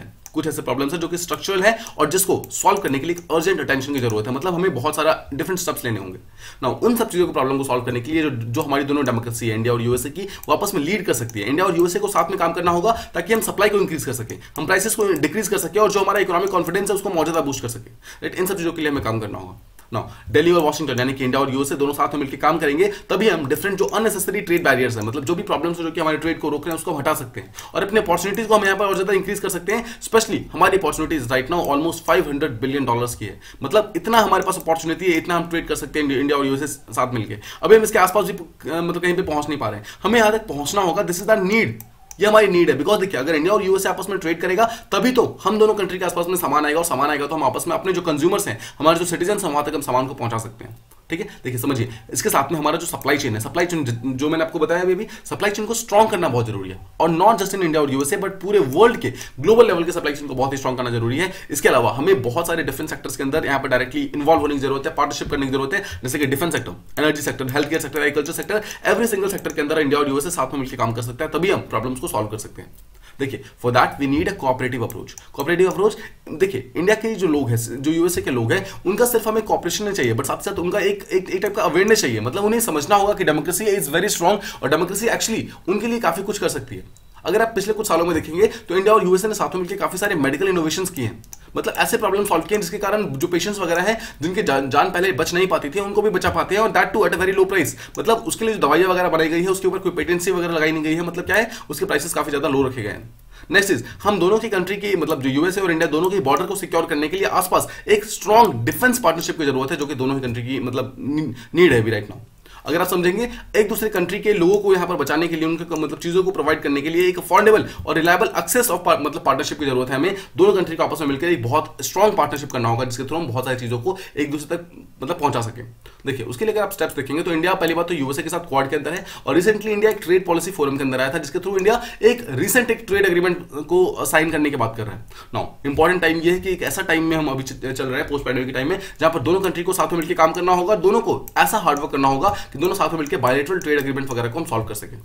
हैं जो कि स्ट्रक्चरल है और जिसको सॉल्व करने के लिए अर्जेंट अटेंशन की जरूरत है। मतलब हमें बहुत सारा डिफरेंट स्टेप्स लेने होंगे ना। उन सब चीजों को प्रॉब्लम को सॉल्व करने के लिए जो हमारी दोनों डेमोक्रेसी है, इंडिया और यूएसए की, वो आपस में लीड कर सकती है। इंडिया और यूएसए को साथ में काम करना होगा ताकि हम सप्लाई को इंक्रीज कर सके, हम प्राइसेस को डिक्रीज कर सके और जो हमारा इकोनॉमिक कॉन्फिडेंस है उसको मौजूदा बूस्ट कर सके, राइट। इन सब चीजों के लिए हमें काम करना होगा ना। दिल्ली और वाशिंगटन यानी कि इंडिया और यूएसए दोनों साथ में मिलकर काम करेंगे, तभी हम डिफरेंट जो अननेसेसरी ट्रेड बैरियर्स है, मतलब जो भी प्रॉब्लम्स है जो कि हमारे ट्रेड को रोक रहे हैं, उसको हटा सकते हैं और अपने अपॉर्चुनिटीज को हम यहाँ पर और ज्यादा इंक्रीज कर सकते हैं। स्पेशली हमारी opportunities right now almost $500 billion की है, मतलब इतना हमारे पास अपॉर्चुनिटी है, इतना हम ट्रेड कर सकते हैं इंडिया और यूएसए साथ मिलकर। अभी हम इसके आसपास भी मतलब कहीं पे पहुंच नहीं पा रहे हैं, हमें यहाँ तक पहुंचना होगा। दिस इज द नीड, ये हमारी नीड है। बिकॉज देखिए अगर इंडिया और यूएसए आपस में ट्रेड करेगा तभी तो हम दोनों कंट्री के आसपास में सामान आएगा, और सामान आएगा तो हम आपस में अपने जो कंज्यूमर्स हैं, हमारे जो सिटीजन हैं, वहां तक हम सामान को पहुंचा सकते हैं, ठीक है। देखिए समझिए, इसके साथ में हमारा जो सप्लाई चेन है, सप्लाई चेन जो मैंने आपको बताया अभी, सप्लाई चेन को स्ट्रॉन्ग करना बहुत जरूरी है, और नॉट जस्ट इन इंडिया और यूएसए बट पूरे वर्ल्ड के ग्लोबल लेवल के सप्लाई चेन को बहुत ही स्ट्रॉन्ग करना जरूरी है। इसके अलावा हमें बहुत सारे डिफरेंट सेक्टर्स के अंदर यहाँ पर डायरेक्टली इन्वॉल्व होने की जरूरत है, पार्टनरशिप करने की जरूरत है, जैसे कि defence sector, energy sector, health care sector, agriculture sector, every single sector के अंदर इंडिया और यूएसए साथ में मिलकर काम कर सकता है, तभी हम प्रॉब्लम्स को सॉल्व कर सकते हैं। देखिए for that we need a cooperative approach. Cooperative approach, देखिए इंडिया के जो लोग हैं, जो यूएसए के लोग हैं, उनका सिर्फ हमें कोऑपरेशन नहीं चाहिए, बट साथ साथ उनका एक टाइप का अवेयरनेस चाहिए। मतलब उन्हें समझना होगा कि डेमोक्रेसी इज वेरी स्ट्रांग और डेमोक्रेसी एक्चुअली उनके लिए काफी कुछ कर सकती है। अगर आप पिछले कुछ सालों में देखेंगे तो इंडिया और यूएसए ने साथ में मिलकर काफी सारे मेडिकल इनोवेशंस किए हैं, मतलब ऐसे प्रॉब्लम सॉल्व किए जिसके कारण जो पेशेंट्स वगैरह हैं, जिनके जान पहले बच नहीं पाती थी, उनको भी बचा पाते हैं, और that too at a very low price. मतलब उसके लिए जो दवाइयां वगैरह बनाई गई है उसके ऊपर कोई पेटेंसी वगैरह लगाई नहीं गई है, मतलब क्या है, उसके प्राइसेस काफी ज्यादा लो रखे गए हैं। नेक्स्ट इज, हम दोनों की कंट्री की, मतलब जो यूएसए और इंडिया दोनों की बॉर्डर को सिक्योर करने के लिए आसपास एक स्ट्रॉन्ग डिफेंस पार्टनरशिप की जरूरत है, जो कि दोनों ही कंट्री की मतलब नीड है अभी राइट नाउ। अगर आप समझेंगे, एक दूसरे कंट्री के लोगों को यहां पर बचाने के लिए, उनके मतलब चीजों को प्रोवाइड करने के लिए एक अफोर्डेबल और रिलायबल एक्सेस ऑफ मतलब पार्टनरशिप की जरूरत है। हमें दोनों कंट्री को आपस में मिलकर एक बहुत स्ट्रॉन्ग पार्टनरशिप करना होगा, जिसके थ्रू हम बहुत सारी चीजों को एक दूसरे तक मतलब पहुंचा सके। देखिए उसके लिए अगर आप स्टेप्स देखेंगे तो इंडिया पहली बात तो यूएसए के साथ क्वाड के अंदर है, और रिसेंटली इंडिया एक ट्रेड पॉलिसी फोरम के अंदर आया था, जिसके थ्रू इंडिया एक ट्रेड एग्रीमेंट को साइन करने की बात कर रहा है। नाउ इंपॉर्टेंट टाइम ये है कि एक ऐसा टाइम में हम अभी चल रहे हैं, पोस्ट पैंडेमिक के टाइम में, जहां पर दोनों कंट्री को साथ में मिलकर काम करना होगा, दोनों को ऐसा हार्डवर्क करना होगा कि दोनों साथ में मिलकर बायलैटरल ट्रेड एग्रीमेंट वगैरह को हम सॉल्व कर सकें।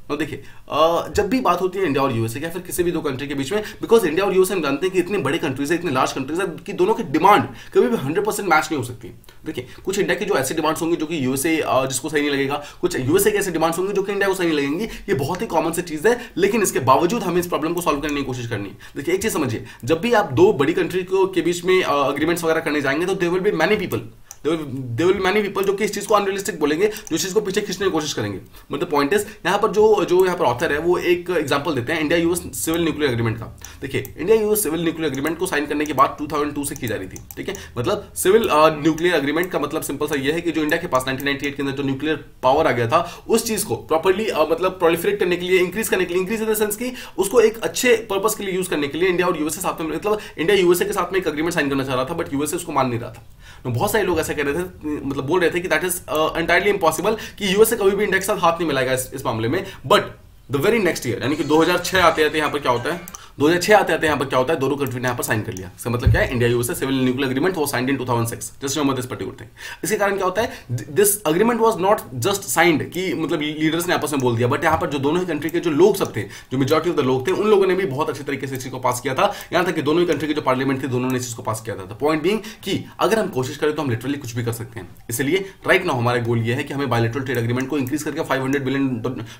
तो देखिए जब भी बात होती है इंडिया और यूएसए या फिर किसी भी दो कंट्री के बीच में, बिकॉज इंडिया और यूएसए हम जानते हैं कि इतने बड़े कंट्रीज है, इतने लार्ज कंट्रीज है कि दोनों की डिमांड कभी भी 100% मैच नहीं हो सकती। देखिए कुछ इंडिया की जो ऐसी डिमांड्स होंगी जो कि यूएसए जिसको सही नहीं लगेगा, कुछ यूएसए की ऐसी डिमांड्स होंगी जो कि इंडिया को सही नहीं लगेंगी। ये बहुत ही कॉमन सी चीज है, लेकिन इसके बावजूद हमें इस प्रॉब्लम को सॉल्व करने की कोशिश करनी है। देखिए एक चीज समझिए, जब भी आप दो बड़ी कंट्री के बीच में अग्रीमेंट्स वगैरह करने जाएंगे तो there will be many people जो कि इस चीज को अनरियलिस्टिक बोलेंगे, जो इस चीज को पीछे खींचने की कोशिश करेंगे। मतलब पॉइंट इज, यहाँ पर जो यहाँ पर ऑथर है वो एक एग्जांपल देते हैं India US civil nuclear agreement का। देखिए India US civil nuclear agreement को साइन करने की बात 2002 से की जा रही थी, ठीक है। मतलब सिविल न्यूक्लियर एग्रीमेंट का मतलब सिंपल सा ये है कि जो इंडिया के पास 1998 के अंदर जो न्यूक्लियर पावर आ गया था, उस चीज को प्रॉपर्ली मतलब प्रोलिफरेट करने के लिए, इंक्रीज करने के लिए, इंक्रीज इन द सेंस की उसको एक अच्छे पर्पस के लिए यूज करने के लिए इंडिया और यूएसए साथ में, मतलब इंडिया यूएसए के साथ में एक एग्रीमेंट साइन करना चाह रहा था, बट यूएसए उसको मान नहीं रहा था। तो बहुत सारे लोग ऐसा कह रहे थे, मतलब बोल रहे थे कि दैट इज एंटायरली इम्पॉसिबल कि यूएसए कभी भी इंडिया के साथ हाथ नहीं मिलाएगा इस मामले में। But the very next year यानी कि 2006 आते आते यहाँ पर क्या होता है, 2006 आते आते यहाँ पर क्या होता है, दोनों कंट्री ने यहाँ पर साइन कर लिया। इसका मतलब क्या है, India USA civil nuclear agreement was signed in 2006। Just remember this particular thing. इसके कारण क्या होता है, this agreement was not just signed कि मतलब लीडर्स ने आपस में बोल दिया, बट यहाँ पर जो दोनों ही कंट्री के जो लोग सब थे, जो मेजॉरिटी ऑफ द लोग थे, उन लोगों ने भी बहुत अच्छे तरीके से इस चीज को पास किया था। यहाँ तक कि दोनों ही कंट्री के जो पार्लियामेंट थे, दोनों ने इस चीज को पास किया था। पॉइंट बीइंग कि अगर हम कोशिश करें तो हम लिटरली कुछ भी कर सकते हैं। इसलिए राइट नाउ हमारा गोल ये है कि हमें बायलैटरल ट्रेड एग्रीमेंट को इंक्रीज करके $500 बिलियन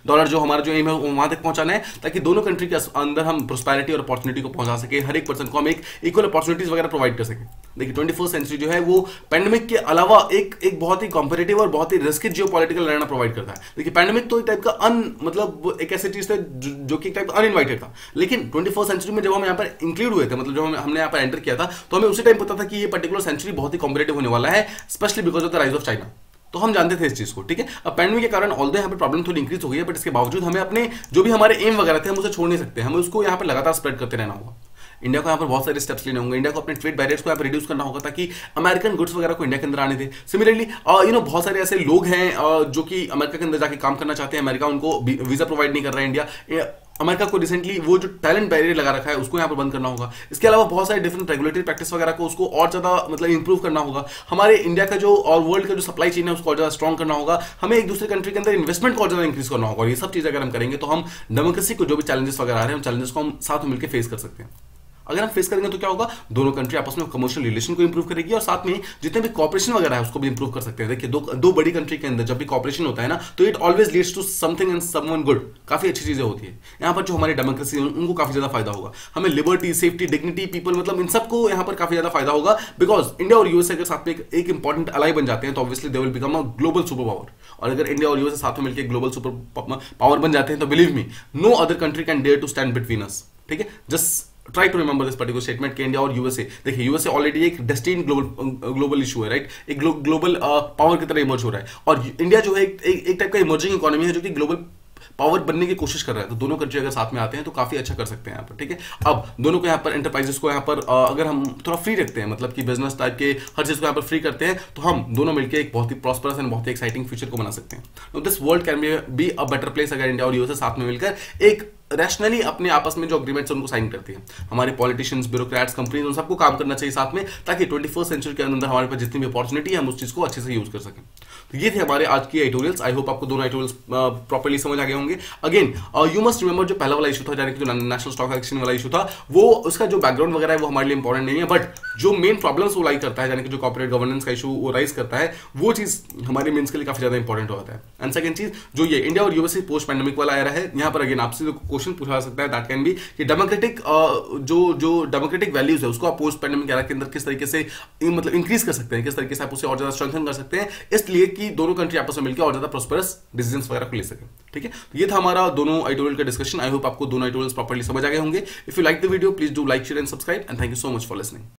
जो हमारा जो एम है वहां तक पहुंचाना है, ताकि दोनों कंट्री के अंदर हम प्रोस्पेरिटी और अपॉर्चुनिटी को पहुंचा सके, हर एक पर्सन को हम एक इक्वल अपॉर्चुनिटीज वगैरह प्रोवाइड कर सके। देखिए 21st सेंचुरी जो है वो पैंडेमिक के अलावा एक बहुत ही कॉम्पिटिटिव और बहुत ही रिस्की जियोपॉलिटिकल अरेना प्रोवाइड करता है। देखिए पैंडेमिक तो एक टाइप का मतलब एक ऐसी चीज था जो कि एक टाइप का अनइनवाइटेड था, लेकिन 21st सेंचुरी में जब हम यहाँ पर इंक्लूड हुए थे, मतलब जब हमने यहाँ पर एंटर किया था, तो हमें उसी टाइम पता था कि ये पर्टिकुलर सेंचुरी बहुत ही कॉम्पिटिटिव होने वाला है, specially because of the rise of China. तो हम जानते थे इस चीज को, ठीक है। अब पैंडेमिक के कारण ऑल्दो यहाँ पर प्रॉब्लम थोड़ी इंक्रीज हो गई है, बट इसके बावजूद हमें अपने जो भी हमारे एम वगैरह थे हम उसे छोड़ नहीं सकते, हमें उसको यहाँ पर लगातार स्प्रेड करते रहना होगा। इंडिया को यहाँ पर बहुत सारे स्टेप्स लेने होंगे। इंडिया को अपने ट्रेड बैरियर्स को यहाँ पर रिड्यूस करना होगा ताकि अमेरिकन गुड्स वगैरह को इंडिया के अंदर आने दे। सिमिलरली बहुत सारे ऐसे लोग हैं जो कि अमेरिका के अंदर जाके काम करना चाहते हैं, अमेरिका उनको वीजा प्रोवाइड नहीं कर रहा है, इंडिया अमेरिका को रिसेंटली वो जो टैलेंट बैरियर लगा रखा है उसको यहाँ पर बंद करना होगा। इसके अलावा बहुत सारे डिफरेंट रेगुलेटरी प्रैक्टिस वगैरह को उसको और ज्यादा मतलब इंप्रूव करना होगा। हमारे इंडिया का जो और वर्ल्ड का जो सप्लाई चेन है उसको और ज्यादा स्ट्रॉन्ग करना होगा। हमें एक दूसरे कंट्री के अंदर इन्वेस्टमेंट को और ज्यादा इंक्रीज करना होगा। और ये सब चीजें अगर हम करेंगे तो हम डेमोक्रेसी को जो भी चैलेंजेस वगैरह आ रहे हैं उन चैलेंजेस को हम साथ में मिलकर फेस कर सकते हैं। अगर हम फेस करेंगे तो क्या होगा, दोनों कंट्री आपस में कमर्शियल रिलेशन को इंप्रूव करेगी और साथ में जितने भी कॉपरेशन वगैरह है उसको भी इंप्रूव कर सकते हैं। देखिए दो बड़ी कंट्री के अंदर जब भी कॉपरेशन होता है ना तो it always leads to something and someone good. काफी अच्छी चीजें होती है। यहाँ पर जो हमारी डेमोक्रेसी है उनको काफी ज्यादा फायदा होगा। हमें लिबर्टी, सेफ्टी, डिग्निटी, पीपल मतलब इन सबको यहाँ पर काफी ज्यादा फायदा होगा। बिकॉज इंडिया और यूएसए अगर साथ में एक इंपॉर्टेंट अलाई बन जाते हैं तो obviously they will become a global super power. और अगर इंडिया और यूएसए साथ में मिलकर ग्लोबल सुपर पावर बन जाते हैं तो believe me no other country can dare to stand between us. ठीक है, just try to remember this particular statement कि इंडिया और यूएसए, देखिए यूएसए ऑलरेडी एक डेस्टिन्ड ग्लोबल इशू है, राइट, एक ग्लोबल पावर की तरह इमर्ज हो रहा है। और इंडिया जो है एक टाइप का इमर्जिंग इकोनॉमी है जो कि ग्लोबल पावर बनने की कोशिश कर रहा है। तो दोनों कंट्री अगर साथ में आते हैं तो काफी अच्छा कर सकते हैं यहाँ पर। ठीक है, अब दोनों को यहाँ पर एंटरप्राइजेस को यहाँ पर अगर हम थोड़ा फ्री रखते हैं, मतलब कि बिजनेस टाइप के हर चीज को यहाँ पर फ्री करते हैं तो हम दोनों मिलकर एक बहुत ही प्रॉस्परस एंड बहुत ही एक्साइटिंग फ्यूचर को बना सकते हैं। This world can be a better place अगर इंडिया और यूएसए साथ में मिलकर एक रैशनली अपने आपस में जो अग्रीमेंट्स उनको साइन करती है। हमारे पॉलिटिशियंस, ब्यूरोक्रेट्स, कंपनीज उन सबको काम करना चाहिए साथ में, ताकि 21st सेंचुरी के अंदर हमारे पास जितनी भी अपॉर्चुनिटी है हम उस चीज को अच्छे से यूज कर सकें। तो ये थे हमारे आज की एडिटोरियल्स। आई होप आपको दोनों एडिटोरियल्स प्रॉपर्ली समझ आ गए होंगे। अगेन यू मस्ट रिमेंबर जो पहला वाला इशू था, यानी कि जो नेशनल स्टॉक एक्सचेंज वाला इशू था, वो उसका जो बैकग्राउंड वगैरह है वो हमारे लिए इंपॉर्टेंट नहीं है, बट जो मेन प्रॉब्लम्स वो लाई करता है, यानी कि जो कॉर्पोरेट गवर्नेंस का इशू वो राइज करता है, वो चीज हमारे मेंस के लिए काफी ज्यादा इंपॉर्टेंट होता है। एंड सेकंड चीज जो ये इंडिया और यूएसए पोस्ट पैंडेमिक वाला एरा है, यहाँ पर अगेन आपसे जो क्वेश्चन पूछा जा सकता है दैट कैन बी कि डेमोक्रेटिक जो डेमोक्रेटिक वैल्यूज है उसको आप पोस्ट पैंडेमिक एरा के अंदर किस तरीके से मतलब इंक्रीज कर सकते हैं, किस तरीके से आप उसे और ज्यादा स्ट्रेंथन कर सकते हैं, इसलिए कि दोनों कंट्री आपस में मिलकर और ज्यादा प्रोस्पेरस डिसीजंस वगैरह को ले सके। ठीक है, तो ये था हमारा दोनों एडिटोरियल का डिस्कशन। आई होप आपको दोनों एडिटोरियल्स प्रॉपर्ली समझ आ गए होंगे। If you like the video please do like, share and subscribe, and thank you so much for listening.